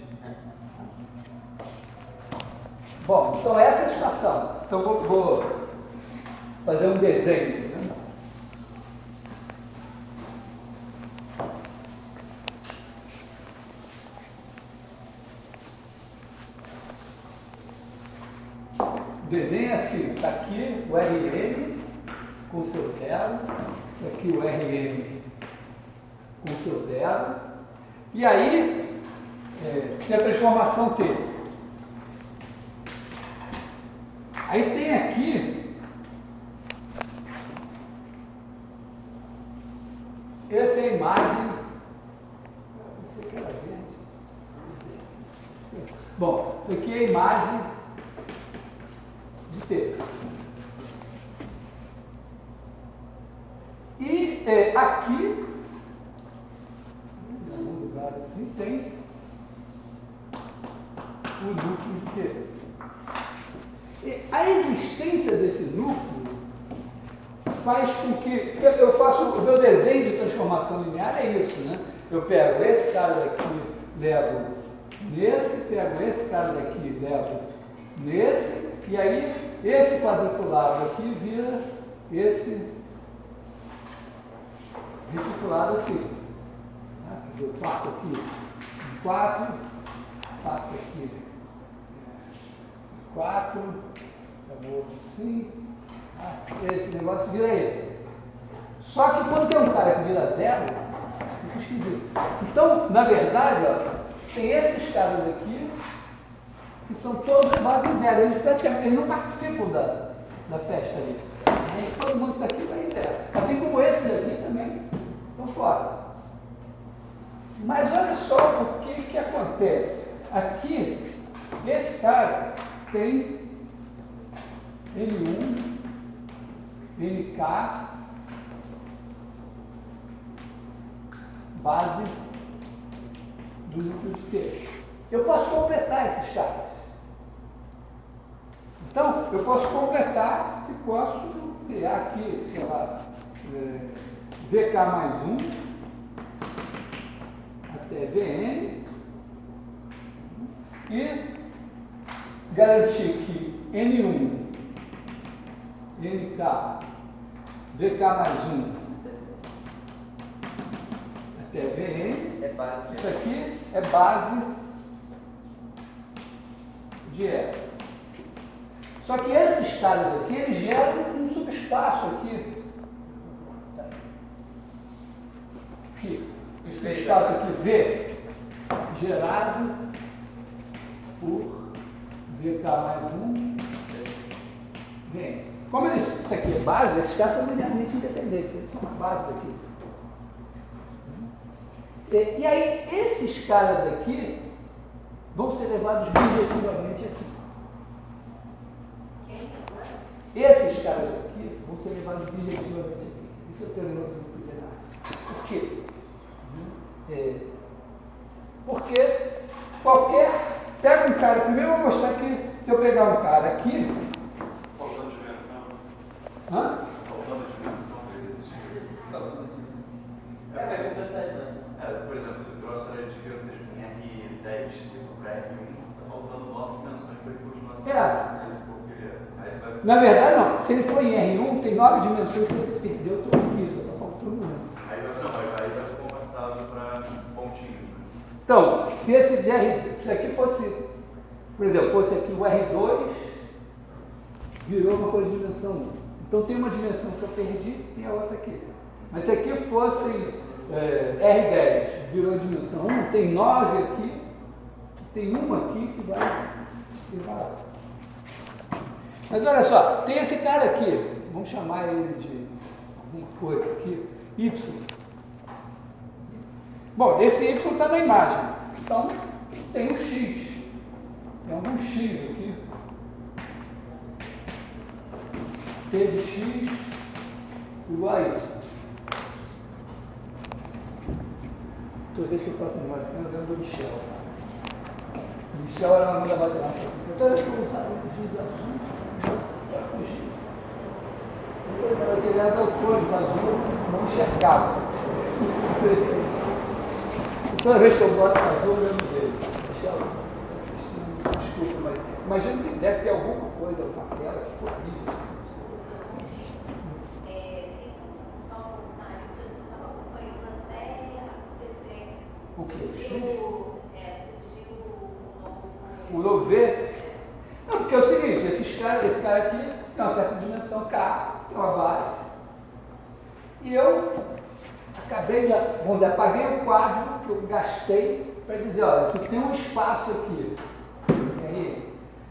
Bom, então essa é a situação. Então vou fazer um desenho. Né? O desenho é assim, está aqui o Rm com seu zero, está aqui o Rm com seu zero, e aí tem a transformação T. Aí tem aqui, essa é a imagem, esse aqui era verde. Bom, isso aqui é a imagem de T. E aqui, em algum lugar assim, tem o núcleo de T. A existência desse núcleo faz com que eu faço o meu desenho de transformação linear, é isso, né? Eu pego esse cara daqui, levo nesse, pego esse cara daqui, levo nesse, e aí esse quadriculado aqui vira esse reticulado assim. Tá? Eu parto aqui em 4, parto aqui 4, assim, esse negócio vira esse. Só que quando tem um cara que vira zero, fica esquisito. Então, na verdade, ó, tem esses caras aqui que são todos de base zero. Eles praticamente não participam da festa ali. Aí, todo mundo que está aqui vai em zero. Assim como esses aqui também estão fora. Mas olha só o que acontece. Aqui, esse cara tem N1, NK, base do núcleo de T. Eu posso completar esses caras. Então, eu posso completar e posso criar aqui, sei lá, VK mais 1, até Vn e garantir que N1, NK, VK mais 1 até Vn. É básico. Isso aqui é base de E. Só que esses caras aqui, eles geram um subespaço aqui. Esse espaço aqui, V, gerado por VK mais 1, Vn. Como isso aqui é base, esses caras são linearmente independentes, eles são a base daqui. E aí, esses caras daqui vão ser levados objetivamente aqui. Esses caras aqui vão ser levados objetivamente aqui. Isso é o teorema do grupo linear. Por quê? Porque qualquer... Pega um cara, primeiro eu vou mostrar que se eu pegar um cara aqui... Faltando dimensão. Hã? Faltando dimensão para ele existir. Faltando dimensão. Vai buscar dimensão. Por exemplo, se eu trouxe a de gigantesco em R10 e for para R1, está faltando 9 dimensões para ele continuar sendo esse porqueria. Aí vai... Na verdade, não. Se ele for em R1, tem 9 dimensões que você perdeu tudo isso. Está faltando 1. Aí vai ser convertado para pontinhos. Né? Então, se esse aqui fosse, por exemplo, fosse aqui o R2, virou uma coisa de dimensão 1. Então tem uma dimensão que eu perdi e a outra aqui. Mas se aqui fosse R10, virou dimensão 1, tem 9 aqui, tem uma aqui que vai lá. Mas olha só, tem esse cara aqui, vamos chamar ele de alguma coisa aqui, Y. Bom, esse Y está na imagem, então tem um X, tem algum X aqui, T de X igual a isso. Toda vez que eu faço animação, eu lembro do Michel. O Michel era uma amiga matemática. Toda vez que eu usava o giz azul, eu era com giz. Depois eu falei que ele era daltônico, azul, não enxergava. Toda vez que eu boto azul, eu lembro dele. Michel, assistindo, desculpa, mas imagino que deve ter alguma coisa na tela que ficou horrível. O que? O Louvet? Não, porque é o seguinte, esse cara aqui tem uma certa dimensão K, tem uma base, e eu acabei de, vamos dizer, apaguei o quadro que eu gastei para dizer, olha, se tem um espaço aqui,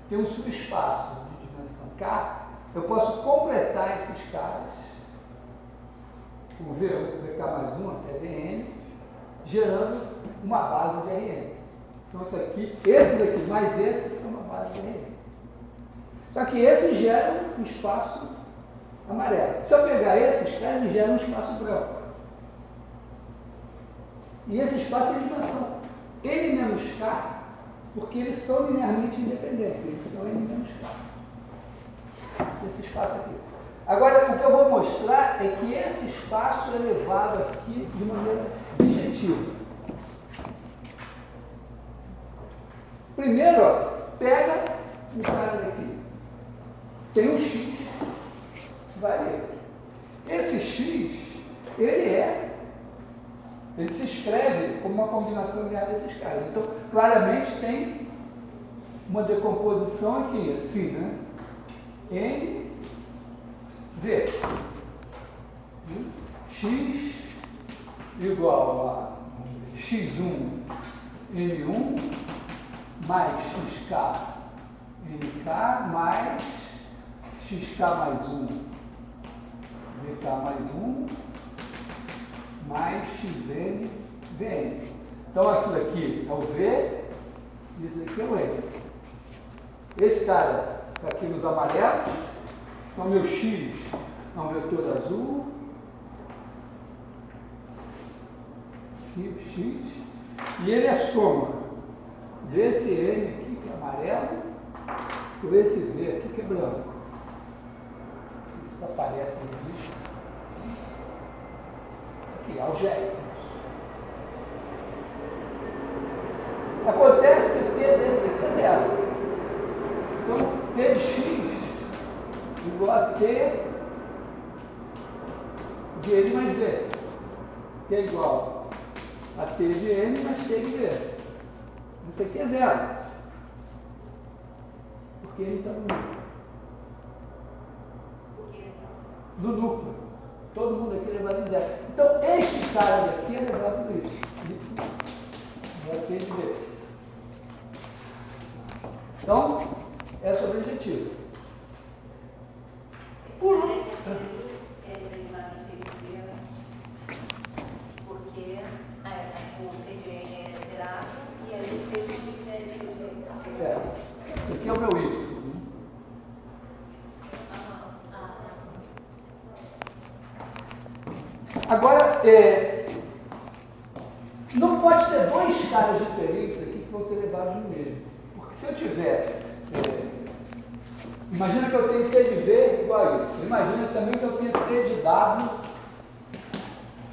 tem um subespaço de dimensão K, eu posso completar esses caras, o VK mais 1 até Vn, gerando uma base de Rn. Então, isso aqui, esses aqui mais esses são uma base de Rn. Só que esses geram um espaço amarelo. Se eu pegar esses, eles geram um espaço branco. E esse espaço é de dimensão N menos K, porque eles são linearmente independentes. Eles são N menos K. Esse espaço aqui. Agora, o que eu vou mostrar é que esse espaço é levado aqui de maneira objetiva. Primeiro, ó, pega um cara daqui. Tem um X, vai ler. Esse X, ele se escreve como uma combinação linear desses caras. Então, claramente tem uma decomposição aqui, assim, né? N, V. X igual a X1, N1, mais XK, NK, mais XK mais 1, VK mais 1, mais XN, VN. Então, isso daqui é o V e esse aqui é o N. Esse cara está aqui nos amarelos. Então, meu X é um vetor azul. Aqui o X. E ele é soma desse N aqui, que é amarelo, com esse V aqui, que é branco. Isso aparece aqui. Aqui, algébricos. Acontece que T desse aqui é zero. Então, T de x igual a T de N mais V, que é igual a T de N mais T de V. Isso aqui é zero, porque ele está no núcleo. No núcleo. Todo mundo aqui é elevado em zero. Então, este cara daqui é elevado por isso. Vai ter de ver. Então, esse é o objetivo. Por um. Porque o TGN é zerado e aí o TGN é Esse aqui é o meu Y. Agora, não pode ter dois caras diferentes aqui que vão ser levados no mesmo. Porque se eu tiver... imagina que eu tenho T de V igual a isso. Imagina também que eu tenho T de W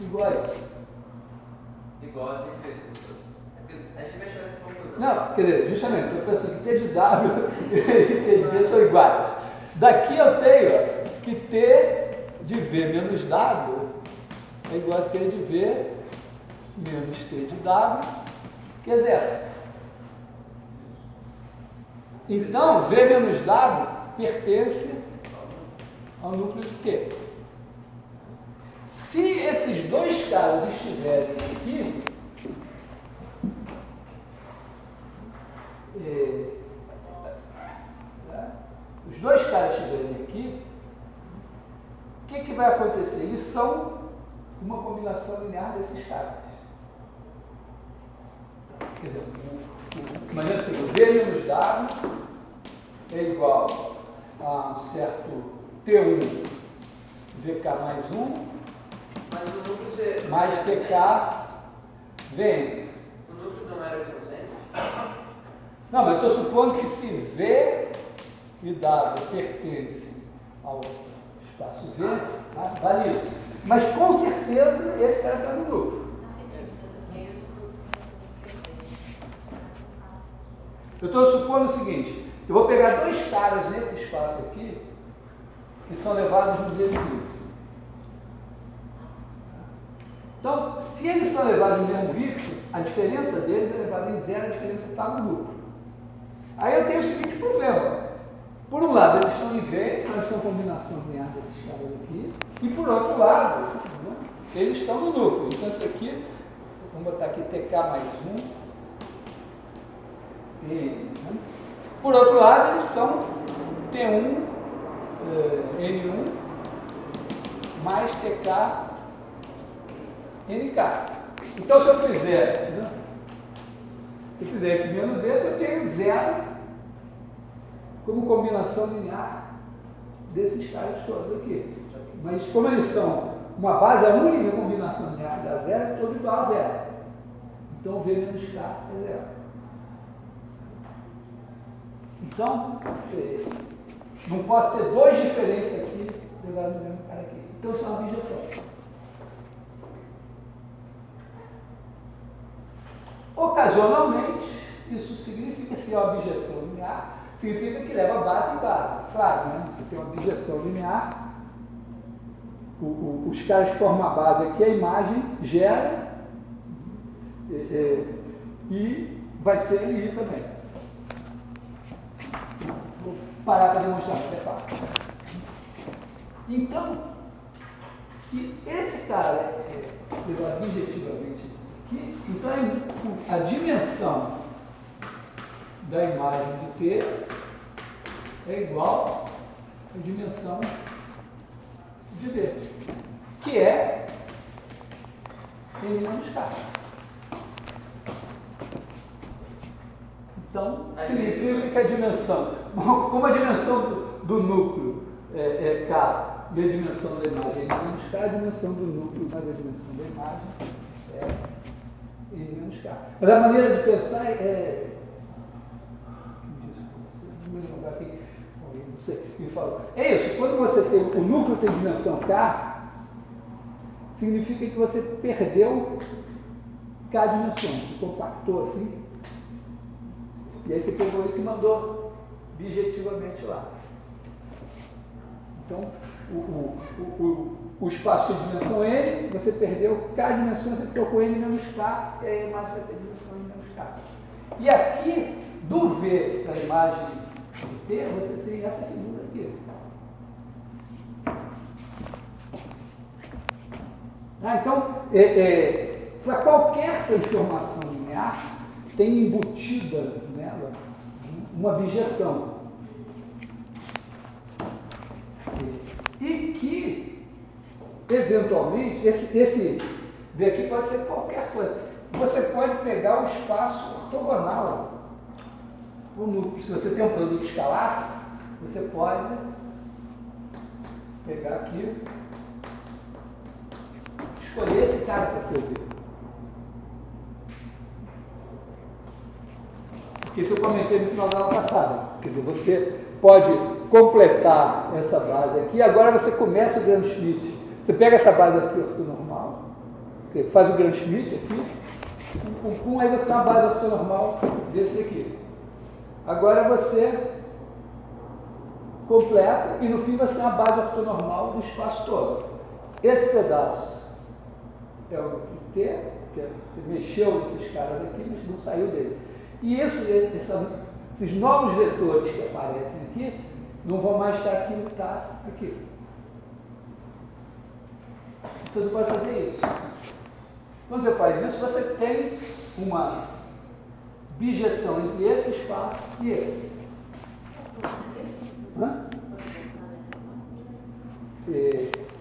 igual a isso. Igual a T de V. A gente vai chegar nessa conclusão. Não, quer dizer, justamente, eu estou pensando que T de W e T de V são iguais. Daqui eu tenho que T de V menos W é igual a T de V menos T de W, que é zero. Então, V menos W pertence ao núcleo de T. Se esses dois caras estiverem aqui, os dois caras estiverem aqui, o que vai acontecer? Eles são uma combinação linear desses caras. Quer dizer, imagina assim, o V menos W é igual a um certo T1 VK mais 1 Mas o núcleo você... mais TK VN. O núcleo não era crescente? Não, mas eu estou supondo que se V e W pertence ao espaço V, vale isso. Mas com certeza esse cara está no núcleo. Eu estou supondo o seguinte, eu vou pegar dois caras nesse espaço aqui, que são levados no mesmo Y. Então, se eles são levados no mesmo Y, a diferença deles é levada em zero, a diferença está no núcleo. Aí eu tenho o seguinte problema. Por um lado, eles estão em V, então eles são combinação linear desses caras aqui, e por outro lado, né, eles estão no núcleo. Então, isso aqui, vamos botar aqui TK mais 1, T, né? Por outro lado, eles são T1, N1, mais TK, NK. Então, se eu fizer, né, se eu fizer esse menos esse, eu tenho zero como combinação linear desses caras todos aqui. Mas como eles são uma base, a única combinação linear da zero é todo igual a zero. Então, V menos K é zero. Então, não posso ter dois diferentes aqui levados no mesmo cara aqui. Então, isso é uma objeção. Ocasionalmente, isso significa, se é uma objeção linear, significa que leva base em base. Claro, né? Você tem uma objeção linear, os caras que formam a base aqui, a imagem gera e vai ser ali também. Vou parar para demonstrar, mas é fácil. Então, se esse cara é levado objetivamente aqui, então a dimensão da imagem de T é igual à dimensão de V, que é N menos K. Então, significa que a dimensão, como a dimensão do núcleo é K e a dimensão da imagem é N menos K, a dimensão do núcleo mais a dimensão da imagem é N menos K. Mas a maneira de pensar é isso, quando você tem o núcleo tem dimensão K, significa que você perdeu K dimensões, se compactou assim, E aí você pegou isso e mandou objetivamente lá. Então, o espaço de dimensão N, você perdeu K dimensões, você ficou com N menos K, e aí a imagem vai ter dimensão N menos K. E aqui, do V para a imagem de T, você tem essa figura aqui. Então, para qualquer transformação linear, tem embutida nela uma bijeção. E que, eventualmente, esse V aqui pode ser qualquer coisa. Você pode pegar o espaço ortogonal. Se você tem um produto escalar, você pode pegar aqui, escolher esse cara para ser V. Porque isso eu comentei no final da aula passada. Quer dizer, você pode completar essa base aqui, agora você começa o Gram-Schmidt. Você pega essa base aqui ortonormal, faz o Gram-Schmidt aqui, aí você tem uma base ortonormal desse aqui. Agora você completa e no fim você tem uma base ortonormal do espaço todo. Esse pedaço é o T, que você mexeu nesses caras aqui, mas não saiu dele. E esses novos vetores que aparecem aqui não vão mais estar aqui, não está aqui. Então você pode fazer isso. Quando você faz isso, você tem uma bijeção entre esse espaço e esse.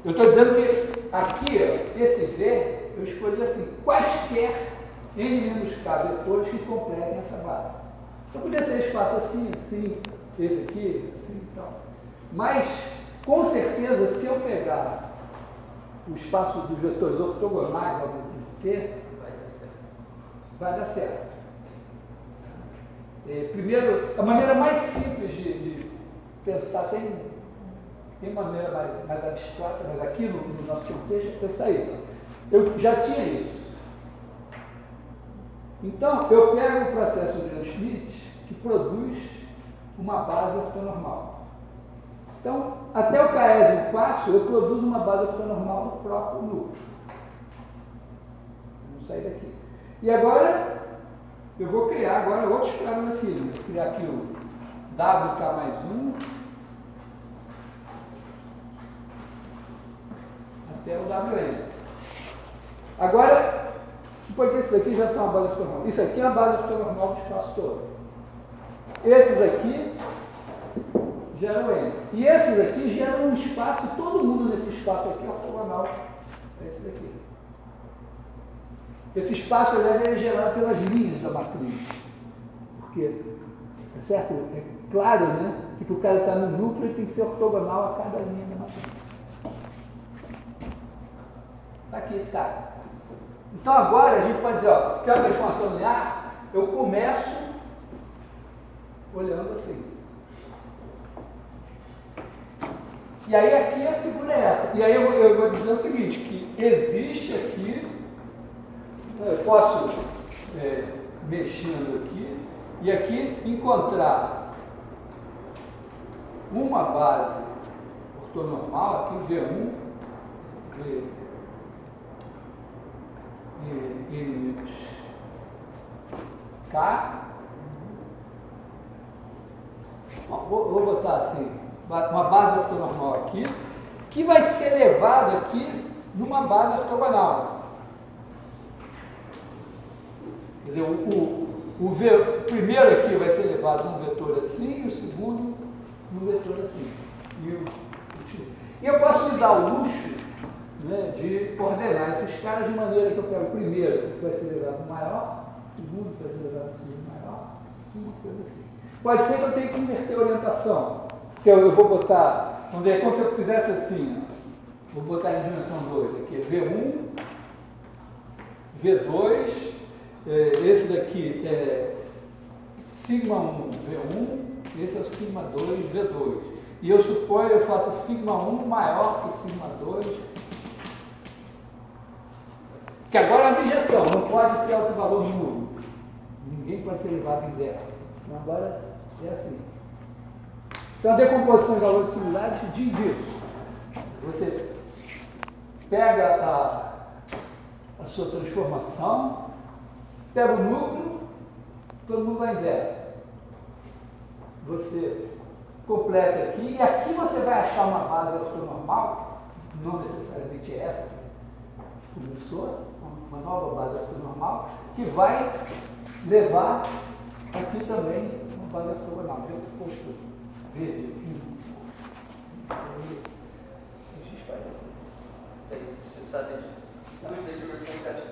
Eu estou dizendo que aqui, esse V, eu escolhi assim, quaisquer N-K vetores que completem essa base. Então podia ser espaço assim, assim, esse aqui, assim e tal. Mas, com certeza, se eu pegar o espaço dos vetores ortogonais ao T, vai dar certo. Primeiro, a maneira mais simples de pensar, tem maneira mais abstrata, mas aqui no nosso contexto é pensar isso. Eu já tinha isso. Então, eu pego o processo de Gram-Schmidt que produz uma base ortonormal. Então, até o késimo passo, eu produzo uma base ortonormal no próprio núcleo. Vamos sair daqui. E agora, eu vou criar outros caras aqui. Vou criar aqui o WK mais 1 até o WN. Agora, suponho que esses aqui já são uma base ortonormal. Isso aqui é a base ortonormal do espaço todo. Esses aqui geram N. E esses aqui geram um espaço, e todo mundo nesse espaço aqui é ortogonal a esse daqui. Esse espaço, aliás, é gerado pelas linhas da matriz. Porque, é certo? É claro, né? Que para o cara estar no núcleo, ele tem que ser ortogonal a cada linha da matriz. Está aqui esse cara. Então agora a gente pode dizer, que é uma transformação linear, eu começo olhando assim. E aí aqui a figura é essa. E aí eu vou dizer o seguinte, que existe aqui, eu posso, mexendo aqui, e aqui encontrar uma base ortonormal, aqui V1, N menos K. Vou botar assim, uma base ortonormal aqui, que vai ser levada aqui numa base ortogonal. Quer dizer, o primeiro aqui vai ser levado num vetor assim, e o segundo num vetor assim. E eu posso me dar o luxo, né, de coordenar esses caras de maneira que eu pego o primeiro, que vai ser levado no maior, o segundo, que vai ser levado no segundo maior, uma coisa assim. Pode ser que eu tenha que inverter a orientação. Que eu vou botar, vamos ver, como se eu fizesse assim, vou botar em dimensão 2, aqui é V1, V2, esse daqui é sigma 1, V1, esse é o sigma 2, V2. E eu suponho, eu faço sigma 1 maior que sigma 2, que agora é uma bijeção, não pode ter outro valor nulo. Ninguém pode ser elevado em zero. Agora é assim. Então a decomposição de valores similares diz isso. Você pega a sua transformação, pega o núcleo, todo mundo vai em zero. Você completa aqui, e aqui você vai achar uma base ortonormal, não necessariamente essa que começou, uma nova base ortonormal, que vai levar aqui também uma base ortogonal. Eu posto verde aqui. É isso que você sabe de duas das dimensões, sabe a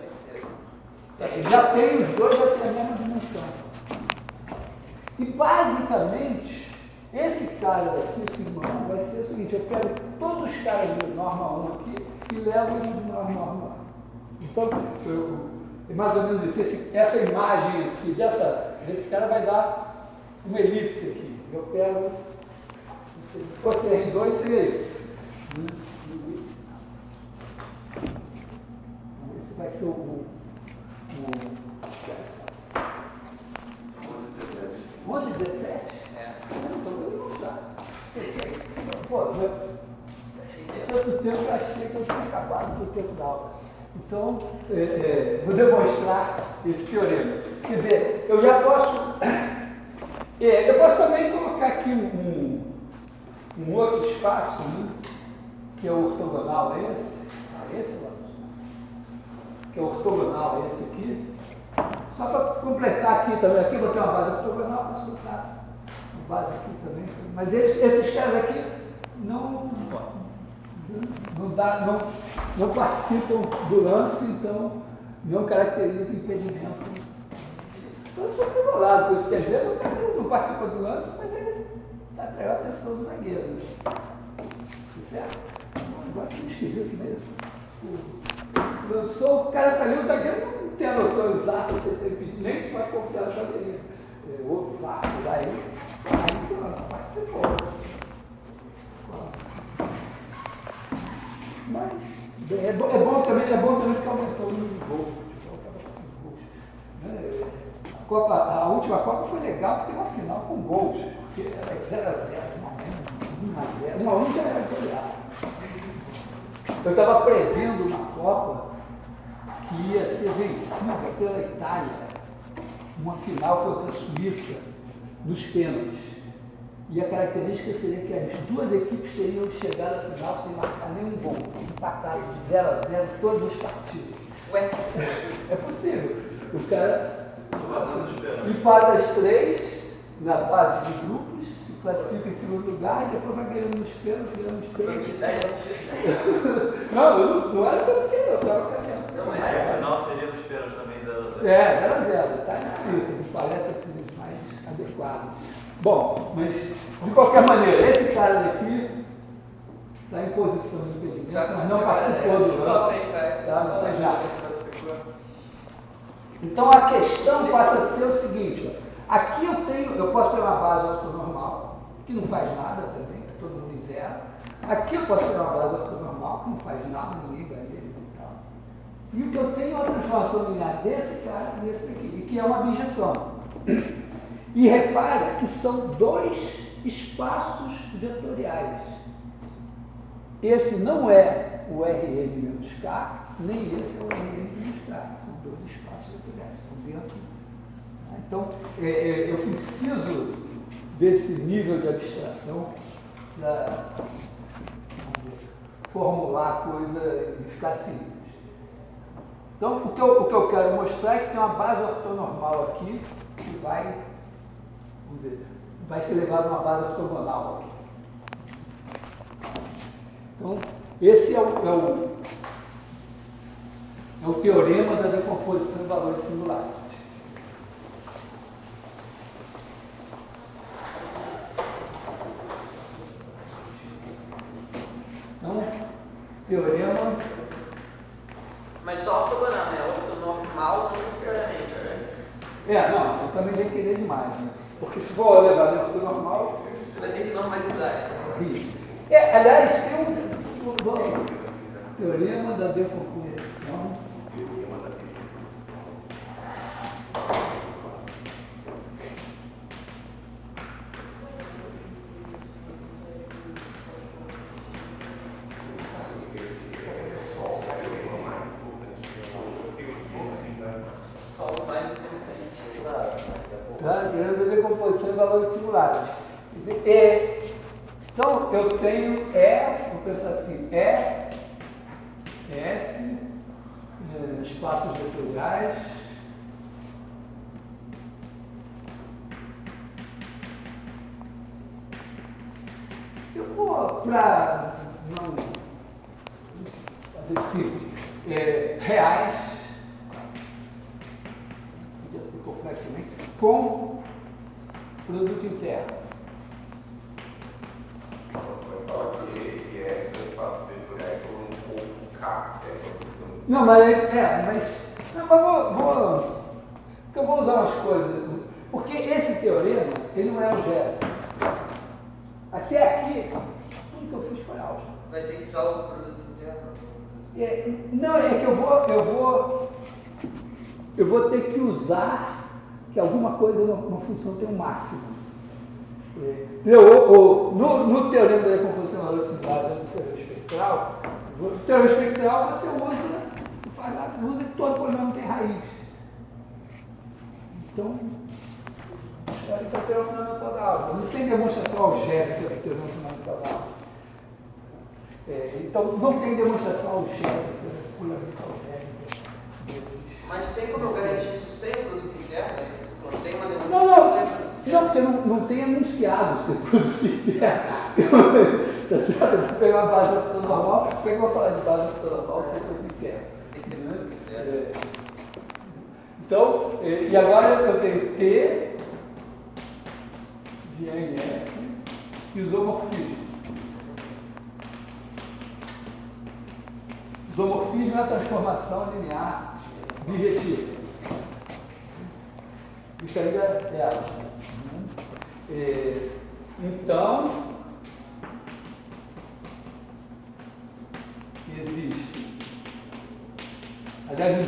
terceira. Já tem os dois, já tem a mesma dimensão. E basicamente, esse cara daqui, o sigma 1, vai ser o seguinte: eu pego todos os caras de norma 1 aqui e levo um de norma 1. Então, é mais ou menos isso. Essa imagem aqui desse cara vai dar uma elipse aqui. Eu pego, se fosse R2, seria isso. Esse vai ser o 11, 17? É. Então eu vou mostrar. Pô, tanto tempo eu achei que eu tinha acabado com o tempo da aula. Então, vou demonstrar esse teorema. Quer dizer, eu já posso. Eu posso também colocar aqui um outro espaço, né, que é o ortogonal a esse. Esse lá. Que é o ortogonal a esse aqui. Só para completar aqui também. Aqui eu vou ter uma base ortogonal, posso botar uma base aqui também. Mas esses caras aqui não participam do lance, então não caracterizam impedimento. Então eu sou tribulado por isso, que às vezes o cara não participa do lance, mas ele atraiu a atenção do zagueiro. Certo? Um negócio esquisito mesmo. Lançou, o cara está ali, o zagueiro não tem a noção exata de você ter impedido, nem pode confiar na bateria. Outro lá, aí pronto, participou. Mas é bom também que aumentou o número de gols. A última Copa foi legal porque teve uma final com gols, porque era 0x0, 1x0, 1x1 já era goleado. Eu estava prevendo na Copa que ia ser vencida pela Itália, uma final contra a Suíça, nos pênaltis. E a característica seria que as duas equipes teriam chegado à final sem marcar nenhum gol, empatados de 0x0 todas as partidas. Ué? É possível. O cara empata as 3 na fase de grupos, se classifica em segundo lugar e depois vai ganhando nos pênaltis, Não era tão pequeno, eu estava caminhando. Não, mas a final seria nos pênaltis também da. 0x0, tá difícil, me parece assim mais adequado. Bom, mas de qualquer maneira, esse cara daqui está em posição de impedimento, mas não participou do lance, tá? Não faz nada. Então a questão passa a ser o seguinte: ó, aqui eu posso ter uma base ortonormal, que não faz nada também, todo mundo em zero. Aqui eu posso ter uma base ortonormal, que não faz nada, ninguém vai eles e tal. E o que eu tenho é uma transformação linear desse cara nesse aqui, que é uma bijeção. E repara que são dois espaços vetoriais. Esse não é o Rn menos K, nem esse é o Rn menos K. São dois espaços vetoriais, estão dentro. Então, eu preciso desse nível de abstração para formular a coisa e ficar simples. Então, o que eu quero mostrar é que tem uma base ortonormal aqui que vai ser levado a uma base ortogonal aqui. Então, esse é o teorema da decomposição de valores singulares. Então, teorema... Mas só ortogonal, né? Ortonormal não necessariamente, né? Não, eu também ia querer demais, né? Porque se for levar dentro do normal... Você vai ter que normalizar. Isso. Aliás, tem um teorema da decomposição. decomposição em valores singulares. Então, eu tenho vou pensar assim, F, espaços vetoriais, eu vou para não fazer simples, reais, podia ser complexo também, com produto interno. Que é seu espaço vetoriais ou um pouco K. Não, mas eu vou usar umas coisas, porque esse teorema, ele não é algébrico. Até aqui, tudo que eu fiz foi álgebra. Vai ter que usar o produto interno? Não, é que eu vou ter que usar que alguma coisa, uma função tem um máximo. No teorema da decomposição valor singular do teorema espectral, o teorema espectral você usa que todo polinômio tem raiz. Então, esse é o teorema fundamental da álgebra. Não tem demonstração algébrica do teorema fundamental da álgebra. Então, não tem demonstração algébrica, puramente algébrica desses. Mas tem como eu garantir isso sem o produto interno? Não tem uma demonstração sem o produto interno? Não, porque não tem enunciado ser produto interno. Tá certo? Eu vou pegar uma base normal, como é que eu vou falar de base normal sem produto interno? Então, e agora eu tenho T de NF e isomorfismo. Isomorfismo é a transformação linear bijetiva. Isso ainda é álgebra. Então, existe. Aliás,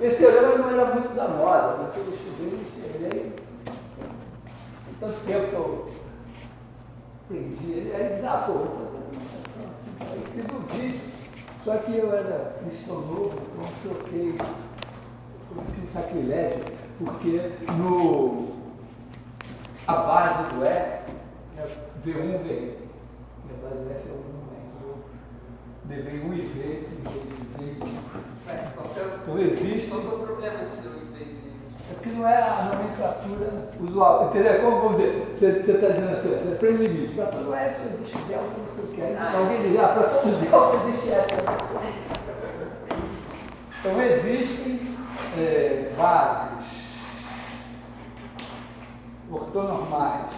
esse teorema não era muito da moda, mas eu estudei tanto tempo que eu aprendi ele, aí diz, vou fazer uma demonstração assim. Aí fiz um vídeo, só que eu era cristão novo, então troquei, eu fiz um sacrilégio, porque a base do F é V1, V. E a base do F é 1, eu levei 1 e V, então existe. Qual é o problema de ser um IV? É porque não é a nomenclatura usual. Entendeu? Como vamos dizer, você está dizendo assim, você prende limite. Para todo F existe delta, não sei o que. Alguém diz, para todo delta existe F. Então existem bases ortonormais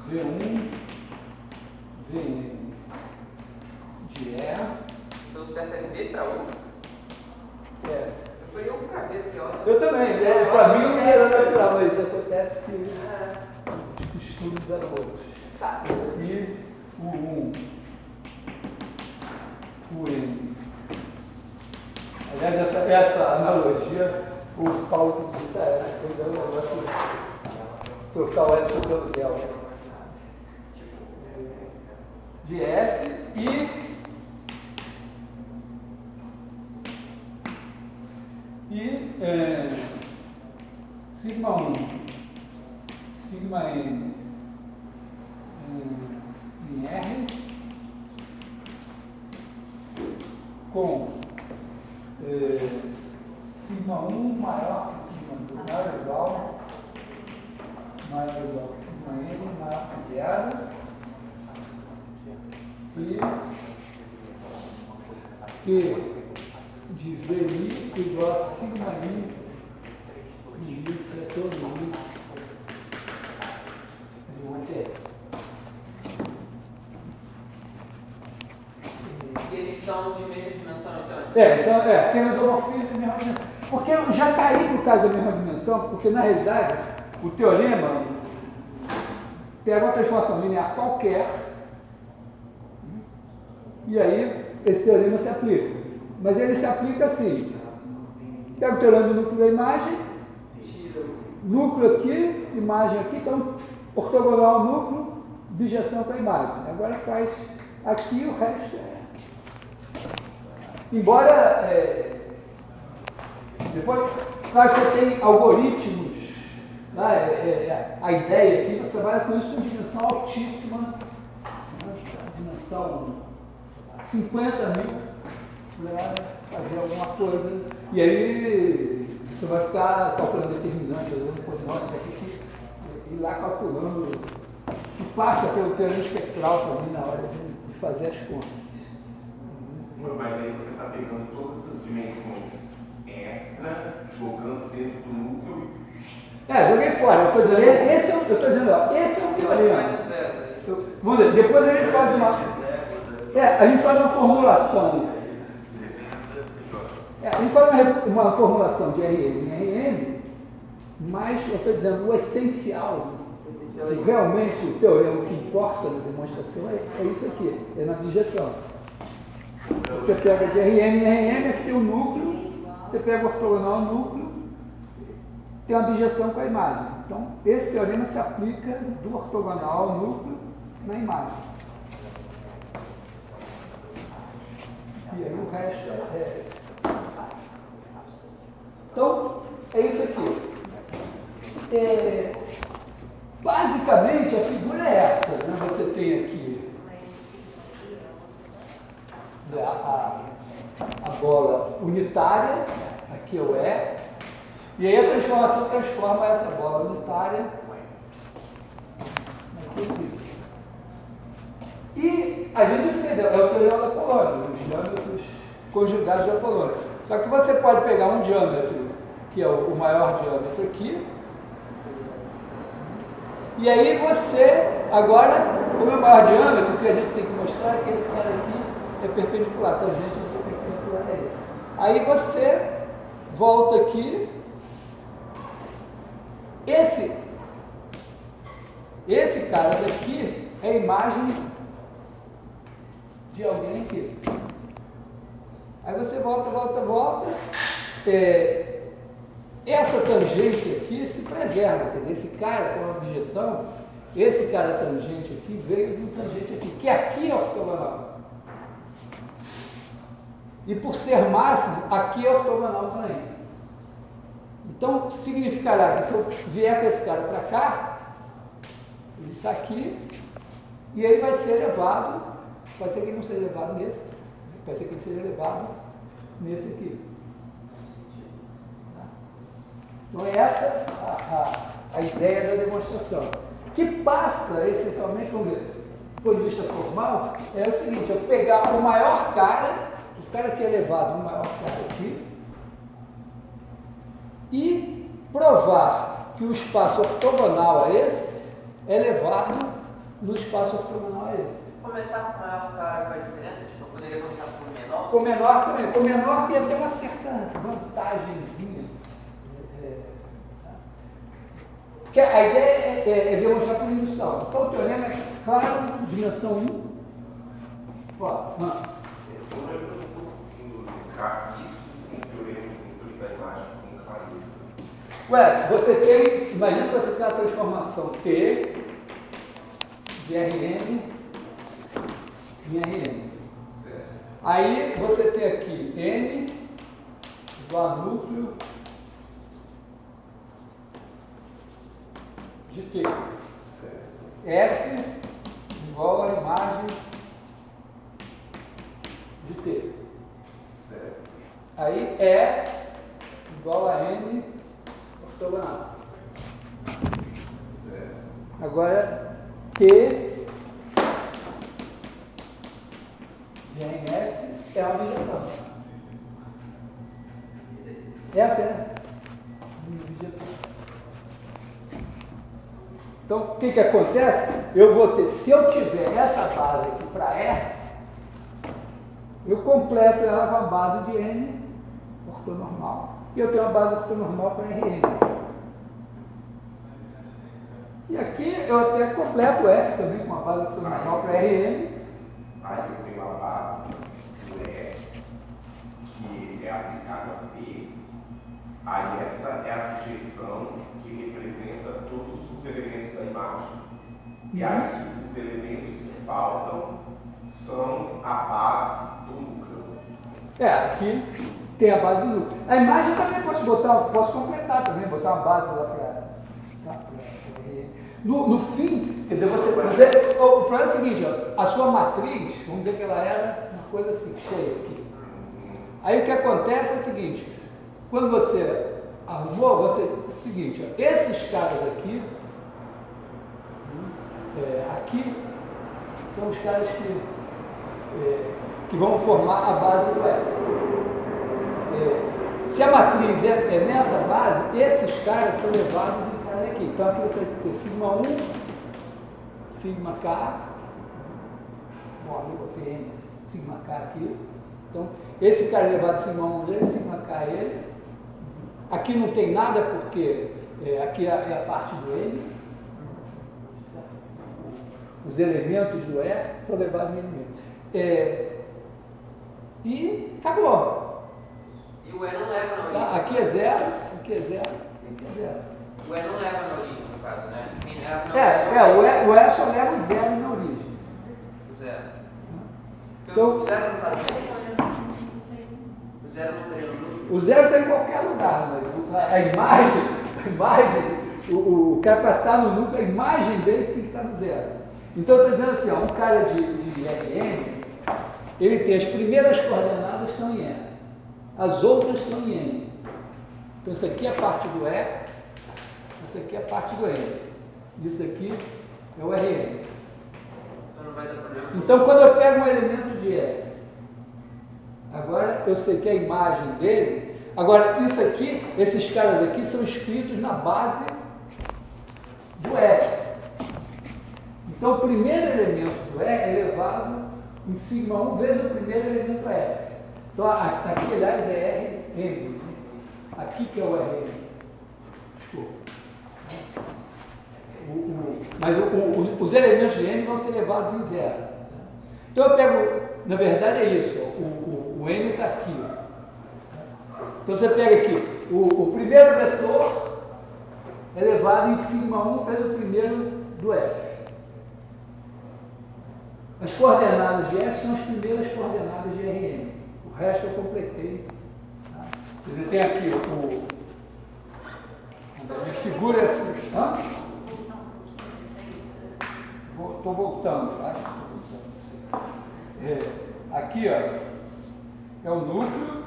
V1, Vn de E. Então o certo é V para 1? Eu faria 1 para V, pior. Eu também, para mim não era natural, mas acontece que os estudos eram outros. Tá. E o 1, o N. Aliás, essa analogia, o Paulo disse, é um negócio trocar o L pelo delta. De F e sigma 1, sigma N em R com sigma 1 maior que sigma 2, maior ou igual que sigma N maior que 0 e T de VI igual a sigma I de vetor I de 1 até. E eles são de mesma dimensão, então? Tem os isomorfismos de mesma dimensão. Porque eu já caí no caso da mesma dimensão, porque na realidade o teorema pega uma transformação linear qualquer e aí esse teorema se aplica. Mas ele se aplica assim. Pega o teorema do núcleo da imagem, núcleo aqui, imagem aqui, então ortogonal ao núcleo, bijeção com a imagem. Agora faz aqui, o resto é Embora, depois, claro que você tem algoritmos, né? A ideia aqui, você trabalha com isso em dimensão altíssima, né? Dimensão 50 mil, para fazer alguma coisa, e aí você vai ficar calculando determinante, ir lá calculando, e passa pelo teorema espectral também na hora de fazer as contas. Mas aí você está pegando todas essas dimensões extra, jogando dentro do núcleo. Joguei fora. Eu estou dizendo, esse é o teorema. Vamos ver, depois a gente faz a gente faz uma formulação. A gente faz uma formulação de RM em RM, mas eu estou dizendo, o essencial, realmente o teorema que importa na demonstração é isso aqui, é na bijeção. Você pega de RM em RM, aqui tem o núcleo, você pega o ortogonal núcleo, tem uma bijeção com a imagem. Então, esse teorema se aplica do ortogonal ao núcleo na imagem. E aí o resto Então, é isso aqui. Basicamente, a figura é essa. Né? Você tem aqui a bola unitária, aqui é o E, e aí a transformação transforma essa bola unitária na inclusive. E a gente fez, é o teorema da Apolônio, os diâmetros conjugados de Apolônio. Só que você pode pegar um diâmetro, que é o maior diâmetro aqui, e aí você, agora, como é o maior diâmetro, o que a gente tem que mostrar é que esse cara aqui é perpendicular, tangente é perpendicular a ele. Aí você volta aqui, esse cara daqui é a imagem de alguém aqui. Aí você volta, essa tangência aqui se preserva, quer dizer, esse cara com a objeção, esse cara tangente aqui veio de um tangente aqui, que aqui é ortogonal. E por ser máximo, aqui é ortogonal também. Então, significará que se eu vier com esse cara para cá, ele está aqui, e ele vai ser elevado, pode ser que ele não seja elevado nesse, pode ser que ele seja elevado nesse aqui. Então, essa a ideia da demonstração. O que passa, essencialmente, vamos ver, do ponto de vista formal, é o seguinte: eu pegar o maior cara, o cara que é elevado, o maior cara aqui, e provar que o espaço ortogonal a esse é elevado no espaço ortogonal a esse. Começar com o maior cara faz diferença? Tipo, eu poderia começar com o menor? Com o menor também. Com o menor tem até uma certa vantagenzinha. Porque a ideia é demonstrar por indução. Então o teorema é claro, dimensão 1. Ó, Eu não estou conseguindo linkar isso com o teorema da imagem com clareza. Você tem, imagina que você tem a transformação T de Rn em Rn. Certo. Aí você tem aqui N igual a núcleo de T. Certo. F igual a imagem de T. Certo. Aí E igual a N ortogonal. Certo. Agora T de NF é uma bijeção. Essa é a bijeção. Então, o que acontece? Eu vou ter, se eu tiver essa base aqui para E, eu completo ela com a base de N ortonormal. E eu tenho uma base ortonormal para RN. E aqui eu até completo o F também com uma base ortonormal para RN. Aí eu tenho a base do E, que é aplicada a T. Aí essa é a projeção que representa todos os elementos da imagem. E aí os elementos que faltam são a base do núcleo. Aqui tem a base do núcleo. A imagem também posso completar também, botar uma base lá para... No fim, quer dizer, o problema é o seguinte, ó, a sua matriz, vamos dizer que ela era uma coisa assim, cheia aqui. Aí o que acontece é o seguinte, quando você arrumou, é o seguinte, ó, esses caras aqui, aqui são os caras que vão formar a base do E. Se a matriz é nessa base, esses caras são levados em cara aqui. Então aqui você vai ter sigma 1, sigma K, bom, ali eu botei N, sigma K aqui. Então esse cara é levado sigma 1 dele, sigma K ele. Aqui não tem nada porque aqui é a parte do N. Os elementos do E são levados em elementos. E acabou. E o E não leva na origem. Tá? Aqui é 0, aqui é 0, aqui é 0. O E não leva na origem, no caso, né? Quem leva o E só leva o 0 na origem. O 0. Então, o 0 não está no núcleo. O 0 não estaria no núcleo. O 0 está em qualquer lugar, mas a imagem, o cara para estar no núcleo, a imagem dele tem que estar no 0. Então eu estou dizendo assim, ó, um cara de Rn, ele tem as primeiras coordenadas estão em N. As outras estão em N. Então, isso aqui é a parte do E, isso aqui é a parte do N. Isso aqui é o Rn. Então, não vai dar problema. Então, quando eu pego um elemento de E, agora eu sei que a imagem dele... Agora, isso aqui, esses caras aqui são escritos na base do E. Então, o primeiro elemento do E é elevado em sigma 1 vezes o primeiro elemento E. Então, aqui, aliás, é Rn. Aqui que é o Rn. Mas os elementos de N vão ser levados em 0. Então, eu pego, na verdade é isso, o N está aqui. Então, você pega aqui, o primeiro vetor é levado em sigma 1 vezes o primeiro do F. As coordenadas de F são as primeiras coordenadas de Rn. O resto eu completei. Tá? Quer dizer, tem aqui a figura assim. Estou voltando, acho que estou voltando. Aqui, ó, é o núcleo.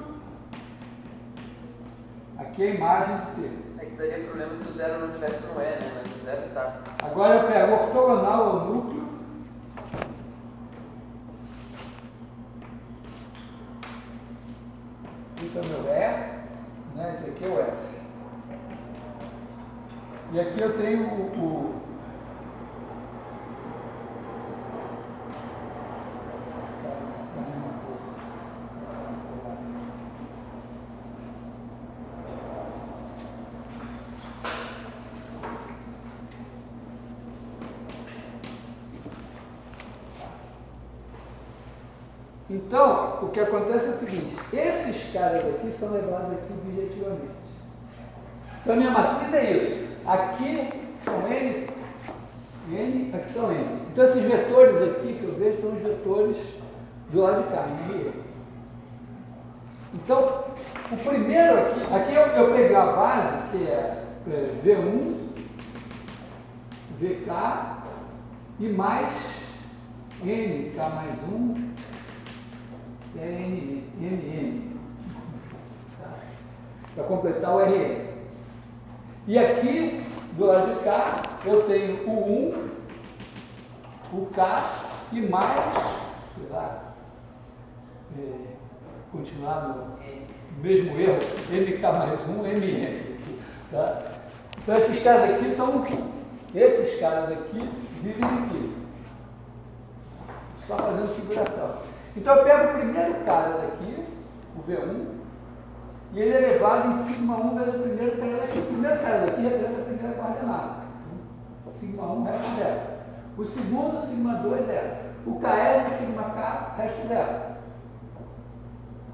Aqui é a imagem do T. É que daria problema se o 0 não estivesse no E, né? Mas o 0 está. Agora eu pego ortogonal ao núcleo. Esse é o meu E, né? Esse aqui é o F. E aqui eu tenho Então, o que acontece é o seguinte, esses caras aqui são levados aqui objetivamente. Então, a minha matriz é isso. Aqui são N, aqui são N. Então, esses vetores aqui que eu vejo são os vetores do lado de cá, né? Então, o primeiro aqui eu peguei a base, que é V1, VK e mais NK mais 1, que é NN, tá? Para completar o RN. E aqui, do lado de cá, eu tenho o 1, o K e mais, sei lá, continuar no mesmo erro, MK mais 1, MN. Tá? Então esses caras aqui vivem aqui. Só fazendo figuração. Então eu pego o primeiro cara daqui, o V1, e ele é levado em sigma 1 vezes o primeiro cara daqui. O primeiro cara daqui representa a primeira coordenada. Então, sigma 1 resto 0. O segundo, sigma 2, 0. O KL, sigma K, resto 0.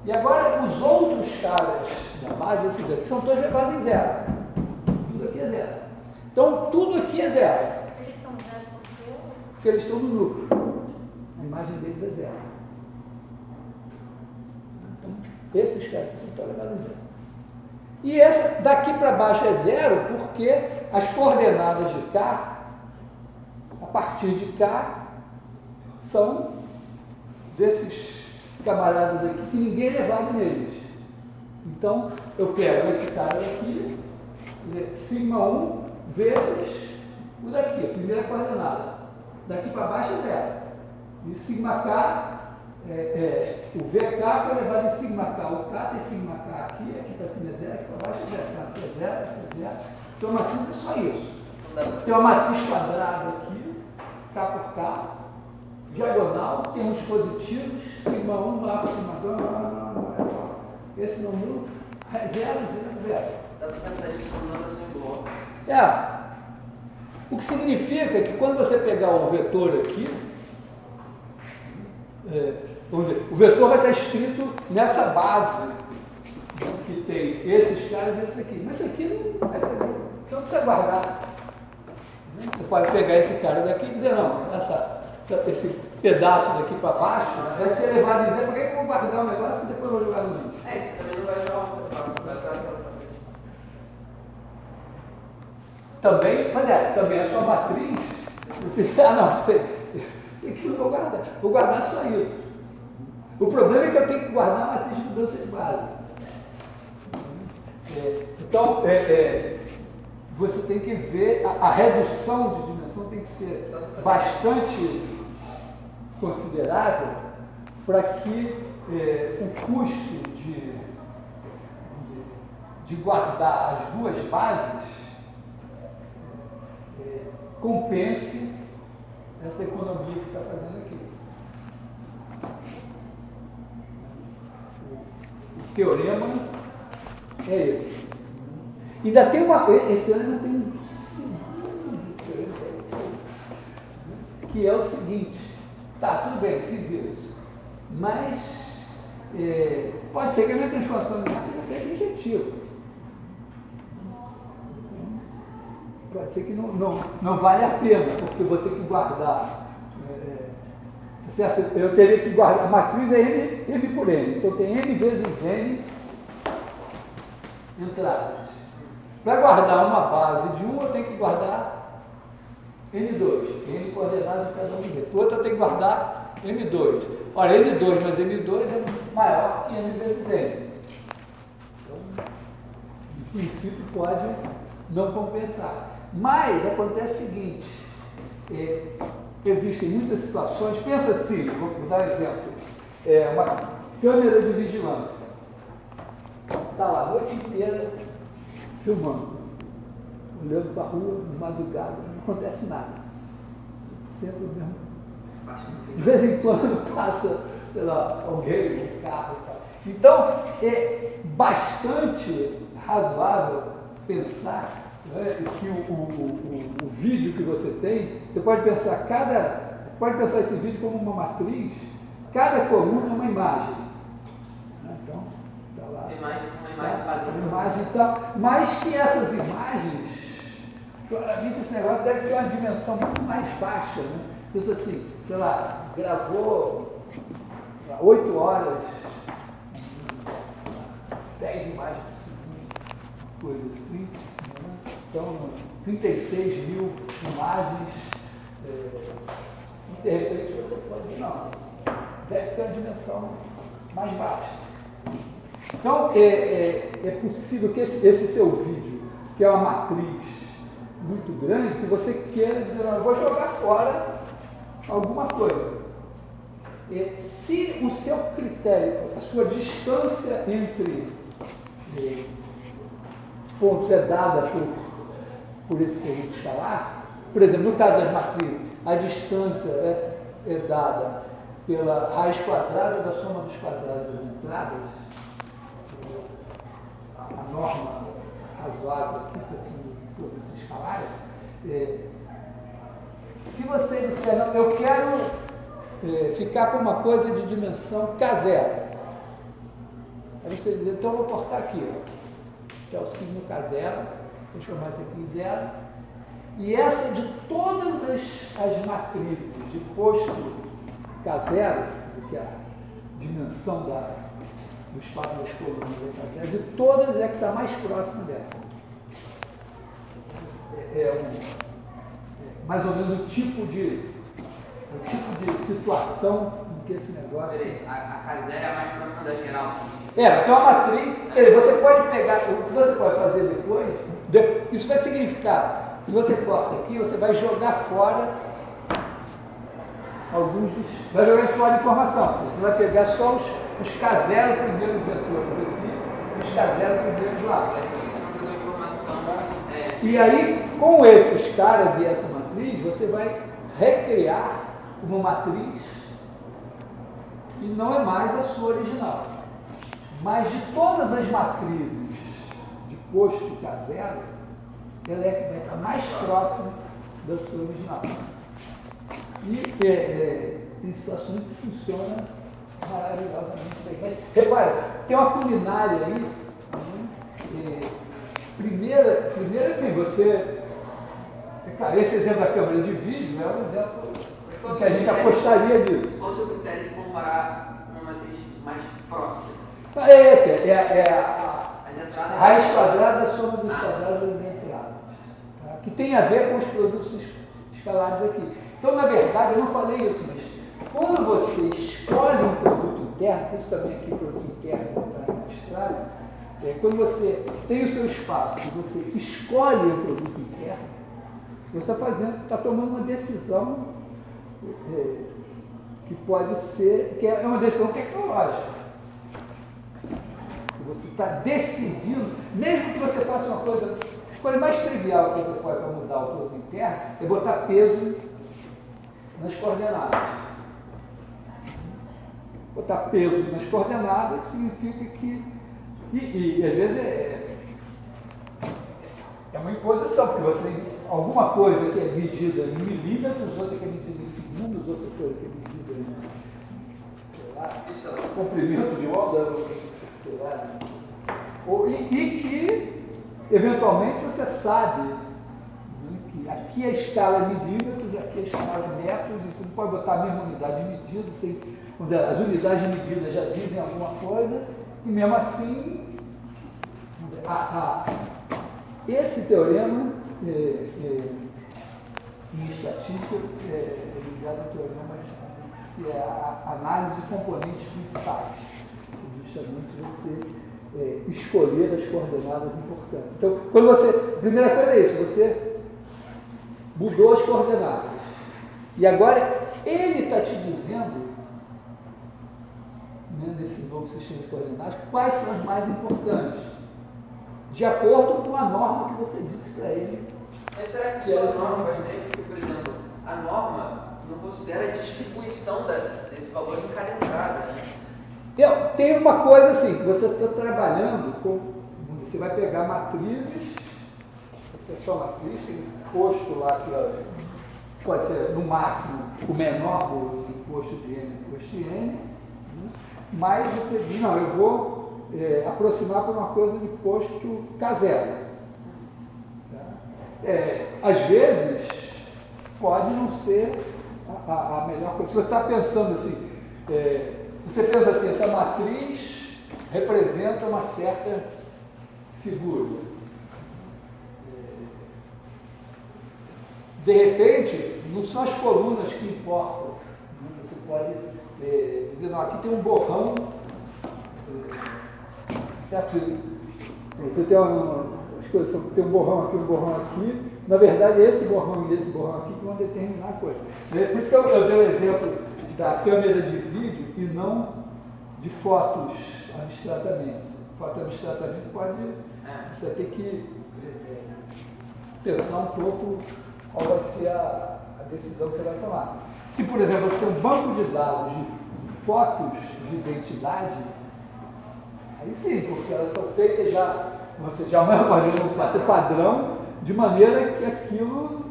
E agora os outros caras da base, esses aqui, são todos levados em 0. Tudo aqui é 0. Então tudo aqui é 0. Eles são 0 porque eles estão no núcleo. A imagem deles é 0. Então, Esses caras são tolevados a zero. E essa daqui para baixo é zero porque as coordenadas de K, a partir de K, são desses camaradas aqui que ninguém é levado neles. Então, eu pego esse cara daqui, sigma 1 vezes o daqui, a primeira coordenada. Daqui para baixo é zero. E sigma K, o VK foi levado em sigma K. O K tem sigma K aqui para cima é zero, aqui para baixo é zero. Aqui é zero, aqui é zero. Então, a matriz é só isso. Tem uma matriz quadrada aqui, K por K, diagonal, tem uns positivos, sigma 1 lá para sigma 2, esse não muda, 0, 0, 0. Dá para pensar isso como notação em bloco. O que significa que quando você pegar o vetor aqui, vamos ver, o vetor vai estar escrito nessa base, que tem esses caras e esse aqui. Mas esse aqui você não precisa guardar. Você pode pegar esse cara daqui e dizer, não, esse pedaço daqui para baixo vai ser levado em zero. Por que eu vou guardar o negócio e depois eu vou jogar no lixo? Isso também não vai usar você vai usar aquela frente. Também, mas também a sua matriz, você isso aqui eu não vou guardar. Vou guardar só isso. O problema é que eu tenho que guardar a matriz de mudança de base. Então, você tem que ver, a redução de dimensão tem que ser bastante considerável para que o custo de guardar as duas bases compense essa economia que você está fazendo aqui. O teorema é esse. Ainda tem esse teorema tem um segundo teorema, que é o seguinte, tá, tudo bem, fiz isso, mas pode ser que a minha transformação de massa seja injetiva. Pode ser que não vale a pena, porque eu vou ter que guardar. Certo? Eu teria que guardar. A matriz é M por N. Então tem M vezes N entradas. Para guardar uma base de 1, eu tenho que guardar N2. N coordenadas de cada um deles. O outro eu tenho que guardar M2. Ora, N2 mais M2 é maior que M vezes N. Então, em princípio, pode não compensar. Mas acontece o seguinte, existem muitas situações, pensa assim, vou dar um exemplo, uma câmera de vigilância, está lá a noite inteira filmando, olhando para a rua, de madrugada, não acontece nada, sempre o mesmo. De vez em quando passa, sei lá, alguém, um carro e tal. Então, é bastante razoável pensar que o vídeo que você tem, você pode pensar esse vídeo como uma matriz, cada coluna é uma imagem. Então, está lá. Uma imagem padrão. Uma imagem e tal, mas que essas imagens, claramente esse negócio deve ter uma dimensão muito mais baixa, né? Pensa assim, sei lá, gravou 8 horas, 10 imagens por segundo, coisa assim. Então, 36 mil imagens, e de repente você pode, não, deve ter uma dimensão mais baixa. Então, é possível que esse seu vídeo, que é uma matriz muito grande, que você queira dizer, não, eu vou jogar fora alguma coisa. Se o seu critério, a sua distância entre pontos é dada por esse conjunto escalar, por exemplo, no caso das matrizes, a distância é dada pela raiz quadrada da soma dos quadrados das entradas, a norma razoável aqui, assim, de produtos escalares. Se você disser, não, eu quero ficar com uma coisa de dimensão K0, aí você diz, então eu vou cortar aqui, ó, que é o signo K0, transformar isso aqui em 0, e essa de todas as matrizes de posto K0, que é a dimensão do espaço das colunas da K0, de todas é que está mais próxima dessa. Mais ou menos o tipo de situação em que esse negócio... Peraí, a K0 é a mais próxima da geral, assim. Você é uma matriz, quer dizer, você pode pegar, o que você pode fazer depois, isso vai significar, se você corta aqui, você vai jogar fora vai jogar fora a informação. Você vai pegar só os K0 primeiros vetores aqui, e os K0 primeiros lá. Você não jogou informação. E aí, com esses caras e essa matriz, você vai recriar uma matriz que não é mais a sua original. Mas de todas as matrizes de posto K0, ela vai estar mais próxima da sua original. E tem situações que funcionam maravilhosamente bem. Mas, repara, tem uma culinária aí. Primeiro assim, você... Cara, esse exemplo da câmera de vídeo é um exemplo que a gente apostaria nisso. Qual o seu critério de comparar uma matriz mais próxima? Esse, as entradas... a raiz quadrada da soma dos quadrados das entradas. Tá? Que tem a ver com os produtos escalares aqui. Então, na verdade, eu não falei isso, mas quando você escolhe um produto interno, isso também aqui, produto interno está registrado, quando você tem o seu espaço e você escolhe um produto interno, você está tomando uma decisão que pode ser, que é uma decisão tecnológica. Você está decidindo, mesmo que você faça uma coisa, a coisa mais trivial que você pode para mudar o produto interno é botar peso nas coordenadas. Botar peso nas coordenadas significa que, e às vezes é uma imposição, porque você, alguma coisa que é medida em milímetros, outra que é medida em segundos, outra coisa que é medida em, sei lá, comprimento de onda, sei lá, e que, eventualmente, você sabe que aqui a escala é milímetros, aqui a escala é metros, e você não pode botar a mesma unidade de medida, vamos dizer, as unidades de medida já dizem alguma coisa, e mesmo assim, esse teorema em estatística é ligado ao teorema que é a análise de componentes principais, justamente você escolher as coordenadas importantes. Então, quando você, a primeira coisa é isso, você mudou as coordenadas. E agora ele está te dizendo, né, nesse novo sistema de coordenadas, quais são as mais importantes, de acordo com a norma que você disse para ele. Mas será que sua norma vai ter? Porque, por exemplo, a norma não considera a distribuição desse valor em cada entrada, né? Tem uma coisa assim, que você está trabalhando com, você vai pegar matrizes, é só matriz, tem posto lá que pode ser no máximo o menor do posto de N posto de N, né? Mas você diz, não, eu vou aproximar para uma coisa de posto K0. Tá? Às vezes pode não ser a melhor coisa. Se você está pensando assim, você pensa assim, essa matriz representa uma certa figura. De repente, não são as colunas que importam. Você pode dizer, não, aqui tem um borrão, certo? Você tem as coisas, tem um borrão aqui. Na verdade, esse borrão e esse borrão aqui que vão determinar a coisa. Por isso que eu dei o exemplo da câmera de vídeo e não de fotos abstratamente. Foto abstratamente pode... Você ter que pensar um pouco qual vai ser a decisão que você vai tomar. Se, por exemplo, você tem um banco de dados de fotos de identidade, aí sim, porque elas são feitas já, você já vai fazer um certo padrão, de maneira que aquilo,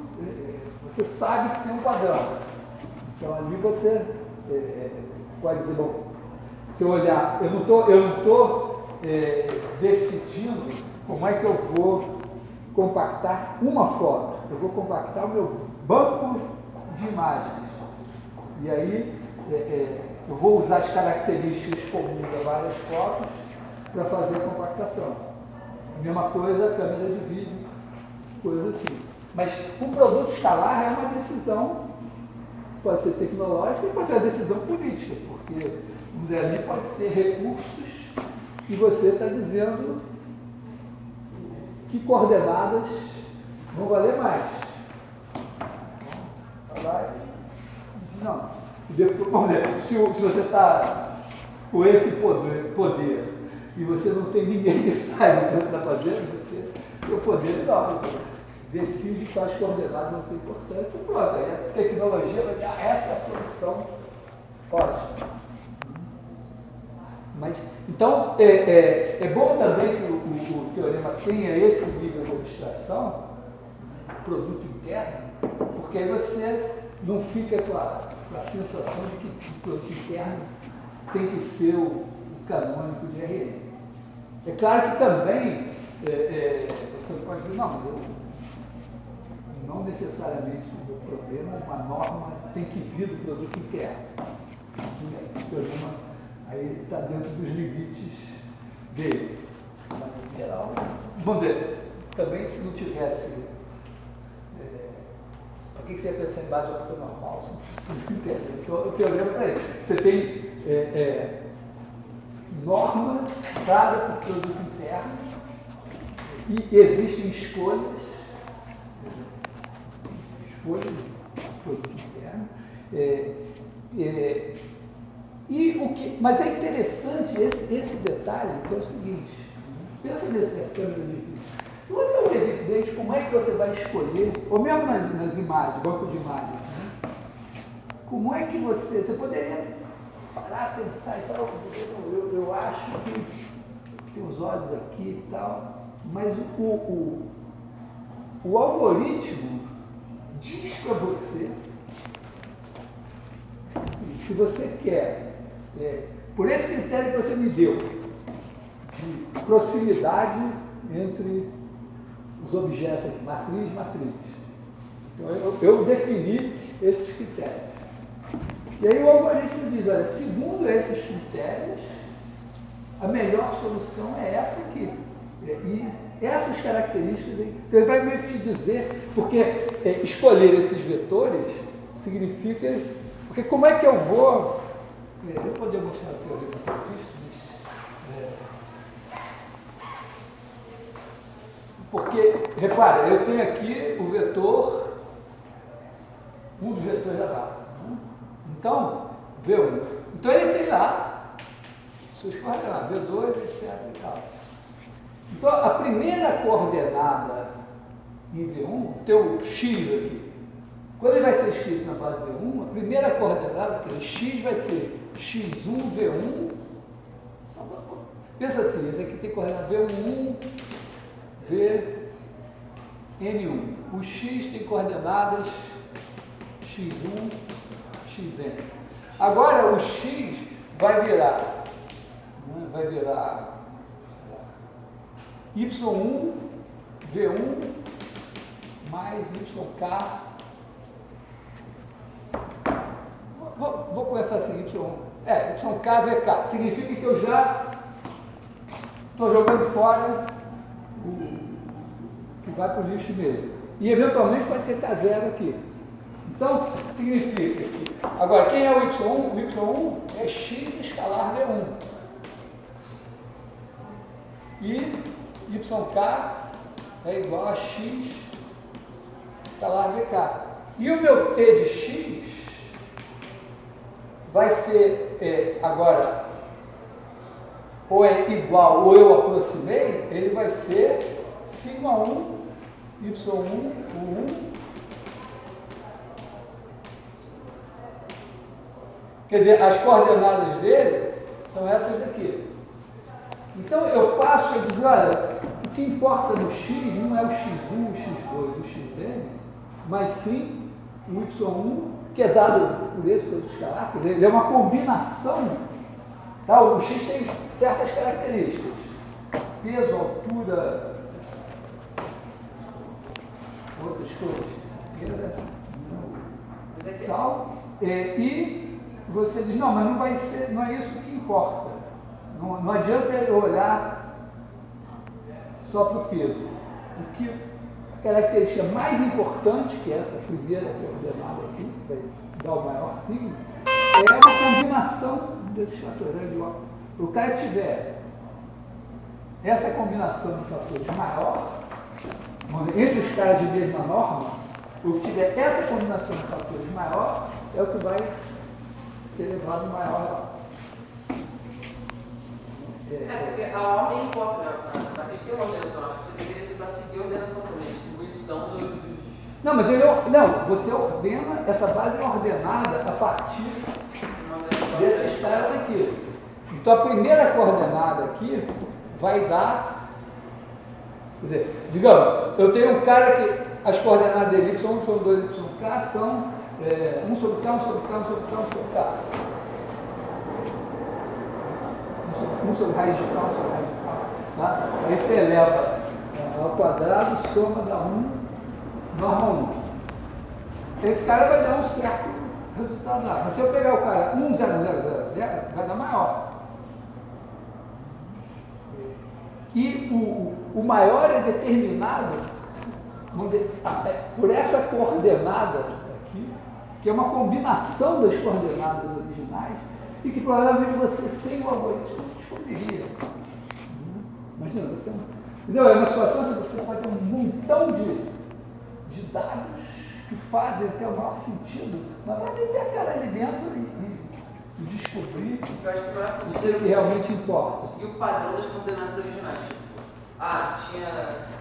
você sabe que tem um padrão. Então ali você pode dizer, bom, se eu olhar, eu não estou decidindo como é que eu vou compactar uma foto, eu vou compactar o meu banco de imagens. E aí eu vou usar as características comuns a várias fotos para fazer a compactação. A mesma coisa a câmera de vídeo, coisa assim. Mas o produto escalar é uma decisão, pode ser tecnológica e pode ser uma decisão política, porque, vamos dizer, ali pode ser recursos e você está dizendo que coordenadas vão valer mais. Não. Depois, vamos dizer, se você está com esse poder e você não tem ninguém que saiba o que você está fazendo, você tem o poder não. Decide quais coordenadas vão ser importantes e pronto. Aí a tecnologia vai dar essa é a solução ótima. Mas, então, é bom também que o teorema tenha esse nível de abstração, produto interno, porque aí você não fica com a sensação de que o produto interno tem que ser o canônico de RM. É claro que também você pode dizer, não, mas não necessariamente o meu problema, uma norma tem que vir do produto interno. O problema aí está dentro dos limites dele. Mas, em geral, vamos dizer, também se não tivesse. Para que você ia pensar em base ortonormal? Você não entende. O teorema para isso. Você tem norma dada para o produto interno e existem escolhas do produto interno. Mas é interessante esse detalhe, que é o seguinte, pensa nesse câmera de vídeo. Não é tão evidente como é que você vai escolher, ou mesmo nas imagens, banco de imagens, né? Como é que você poderia parar, pensar e tal, eu acho que tem os olhos aqui e tal, mas o algoritmo diz para você, assim, se você quer, por esse critério que você me deu, de proximidade entre os objetos aqui, matriz e matriz. Então, eu defini esses critérios. E aí o algoritmo diz, olha, segundo esses critérios, a melhor solução é essa aqui. E essas características, ele vai meio que te dizer, porque escolher esses vetores significa, porque como é que eu vou, eu poderia mostrar o teorema disso, porque, repara, eu tenho aqui o vetor, um dos vetores da base. Né? Então, V1. Então ele tem lá suas coordenadas, V2, etc. e tal. Então, a primeira coordenada em V1, tem o X aqui. Quando ele vai ser escrito na base V1, a primeira coordenada, que é X, vai ser X1, V1. Pensa assim, esse aqui tem coordenada V1, N1. O X tem coordenadas X1, Xn. Agora o X vai virar Y1, V1 mais YK. Vou começar assim, YK, VK. Significa que eu já estou jogando fora que vai para o lixo mesmo. E eventualmente vai ser K0 aqui. Então, significa que. Agora, quem é o Y1? O Y1 é X escalar V1. E YK é igual a X escalar VK. E o meu T de X vai ser, agora, ou é igual ou eu aproximei, ele vai ser σ1, Y1, U1. Quer dizer, as coordenadas dele são essas daqui. Então eu passo a dizer, olha, o que importa no X não é o X1, o X2, o Xn, mas sim o Y1, que é dado por esse produto escalar, quer dizer, ele é uma combinação. Tá? O X tem certas características, peso, altura, outras coisas, tal, e você diz, não, mas não vai ser, não é isso que importa. Não adianta eu olhar só para o peso. A característica mais importante, que é essa primeira coordenada aqui, que vai dar o maior signo, é uma combinação desses fatores. O cara que tiver essa combinação de fatores maior, entre os caras de mesma norma, o que tiver essa combinação de fatores maior é o que vai ser levado maior. Porque a ordem importa, né? Na questão da ordenação, você deveria tentar seguir a ordenação também, a distribuição dos. Não, mas você ordena, essa base é ordenada a partir desses caras aqui. Então a primeira coordenada aqui vai dar, quer dizer, digamos, eu tenho um cara que as coordenadas dele, y1 sobre 2, yk, são 1 sobre k, 1 sobre k, 1 sobre k, 1 sobre k. 1 sobre raiz de k, 1 sobre raiz de k. Tá? Aí você eleva ao quadrado, soma dá 1, norma 1. Esse cara vai dar um certo resultado lá. Mas se eu pegar o cara 1, 0, 0, 0, 0, vai dar maior. E o maior é determinado, vamos dizer, por essa coordenada aqui, que é uma combinação das coordenadas originais, e que provavelmente você, sem o algoritmo, não descobriria. Imagina, você entendeu? É uma situação que você pode ter um montão de dados que fazem até o maior sentido, mas vai meter a cara ali dentro e descobrir Eu acho que para essa o que realmente importa. seguir o padrão das coordenadas originais. Tinha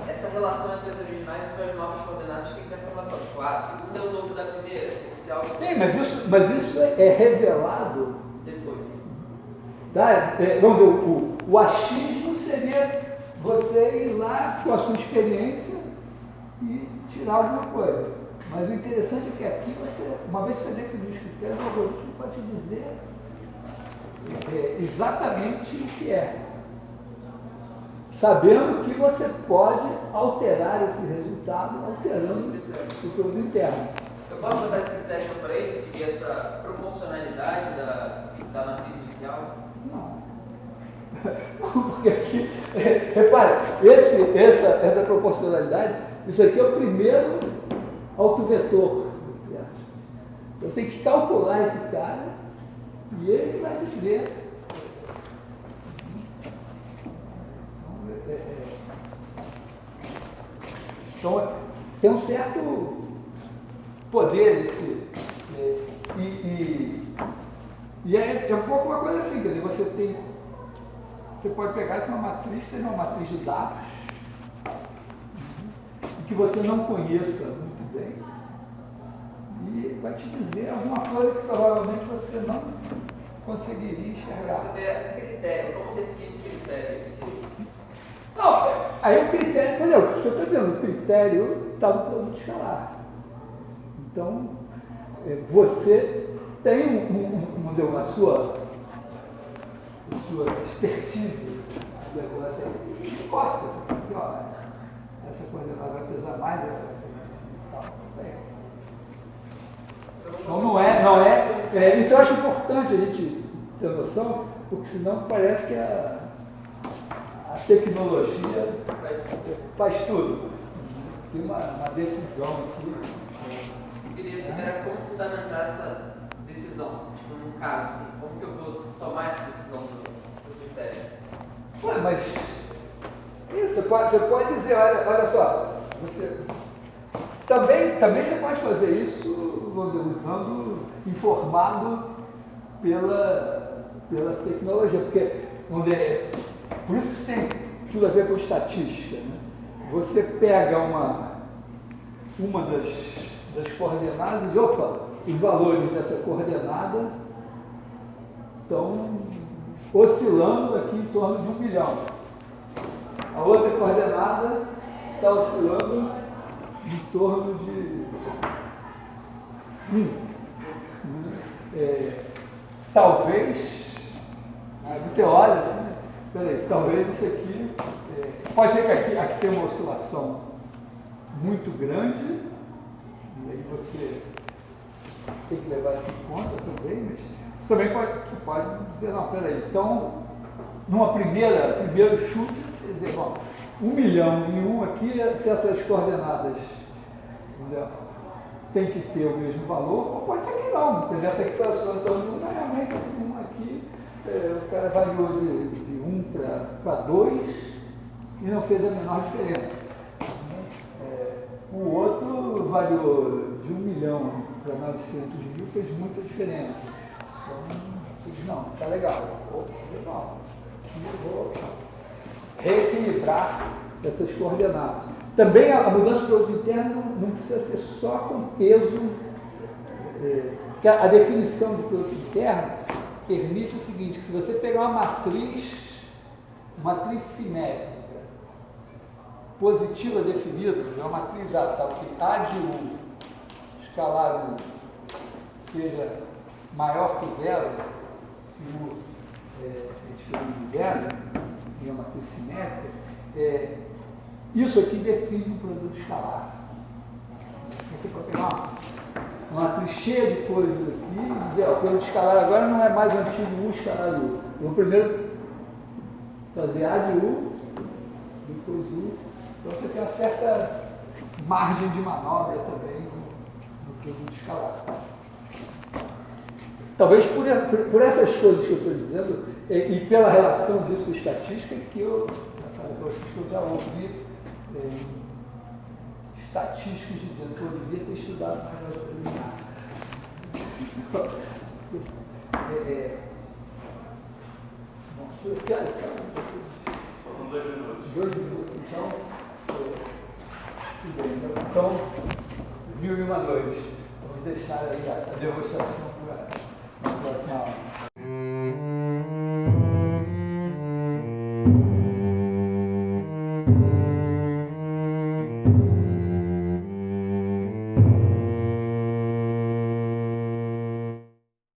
essa relação entre as originais e as novas coordenadas tem que ter essa relação. Tipo, a segunda é o dobro da primeira, tem que ser algo assim. Sim, mas isso é revelado Depois. tá? Vamos ver, o achismo seria você ir lá com a sua experiência e tirar alguma coisa. Mas o interessante é que aqui uma vez que você definiu os critérios, o algoritmo pode te dizer exatamente o que é. Sabendo que você pode alterar esse resultado alterando o produto interno. Eu posso botar esse critério para ele, seguir essa proporcionalidade da matriz inicial? Não. Não, porque aqui, repare, essa proporcionalidade, isso aqui é o primeiro autovetor. Você tem que calcular esse cara e ele vai dizer. Então, tem um certo poder e é um pouco uma coisa assim, quer dizer, você pode pegar essa matriz, seja uma matriz de dados que você não conheça muito bem e vai te dizer alguma coisa que provavelmente você não conseguiria enxergar. Você tem critério, como definir esse critério? Não, aí o critério, entendeu? O que eu estou dizendo, o critério está no produto escalar. Então, você tem a sua expertise de regulação e corta, você fala assim, ó, essa coordenada vai pesar mais, essa então não é, isso eu acho importante a gente ter noção, porque senão parece que a tecnologia faz tudo. Tem uma decisão aqui. Eu queria saber como fundamentar essa decisão, tipo, num caso assim, como que eu vou tomar essa decisão do critério? Ué, mas isso, você pode dizer, olha só, você também você pode fazer isso usando, informado pela tecnologia, porque, vamos dizer, por isso que isso tem tudo a ver com estatística, né? Você pega uma das coordenadas e, os valores dessa coordenada estão oscilando aqui em torno de 1 milhão. A outra coordenada está oscilando em torno de 1. Talvez, você olha assim, peraí, talvez isso aqui, pode ser que aqui tem uma oscilação muito grande, e aí você tem que levar isso em conta também, mas você também pode dizer, não, peraí, então primeiro chute, você dizer, bom, 1 milhão e 1 aqui, se essas coordenadas, entendeu, tem que ter o mesmo valor, ou pode ser que não, entendeu? Essa aqui está soltando uma, realmente assim, uma aqui, o cara variou de 1 para 2 e não fez a menor diferença. O outro variou de 1 milhão para 900 mil, fez muita diferença. Então, eu disse, não, está legal. Legal. Vou reequilibrar essas coordenadas. Também a mudança do produto interno não precisa ser só com peso, porque a definição de produto interno permite o seguinte, que se você pegar uma matriz simétrica, positiva definida, é uma matriz A, tal que A de U, escalar U, seja maior que zero, se U é diferente de zero, e é uma matriz simétrica, isso aqui define um produto escalar. Você pode pegar uma matriz cheia de coisas aqui e dizer, o produto escalar agora não é mais o antigo U escalar U. Eu vou primeiro fazer A de U, depois U. Então você tem uma certa margem de manobra também no produto escalar. Talvez por essas coisas que eu estou dizendo, e pela relação disso com estatística, que eu já ouvi estatísticos dizendo que eu devia ter estudado mais na preliminar. Que horas são? 2 minutos. 2 minutos, então. Tudo bem. Então, 1001 noites. Vamos deixar aí a demonstração para a próxima aula.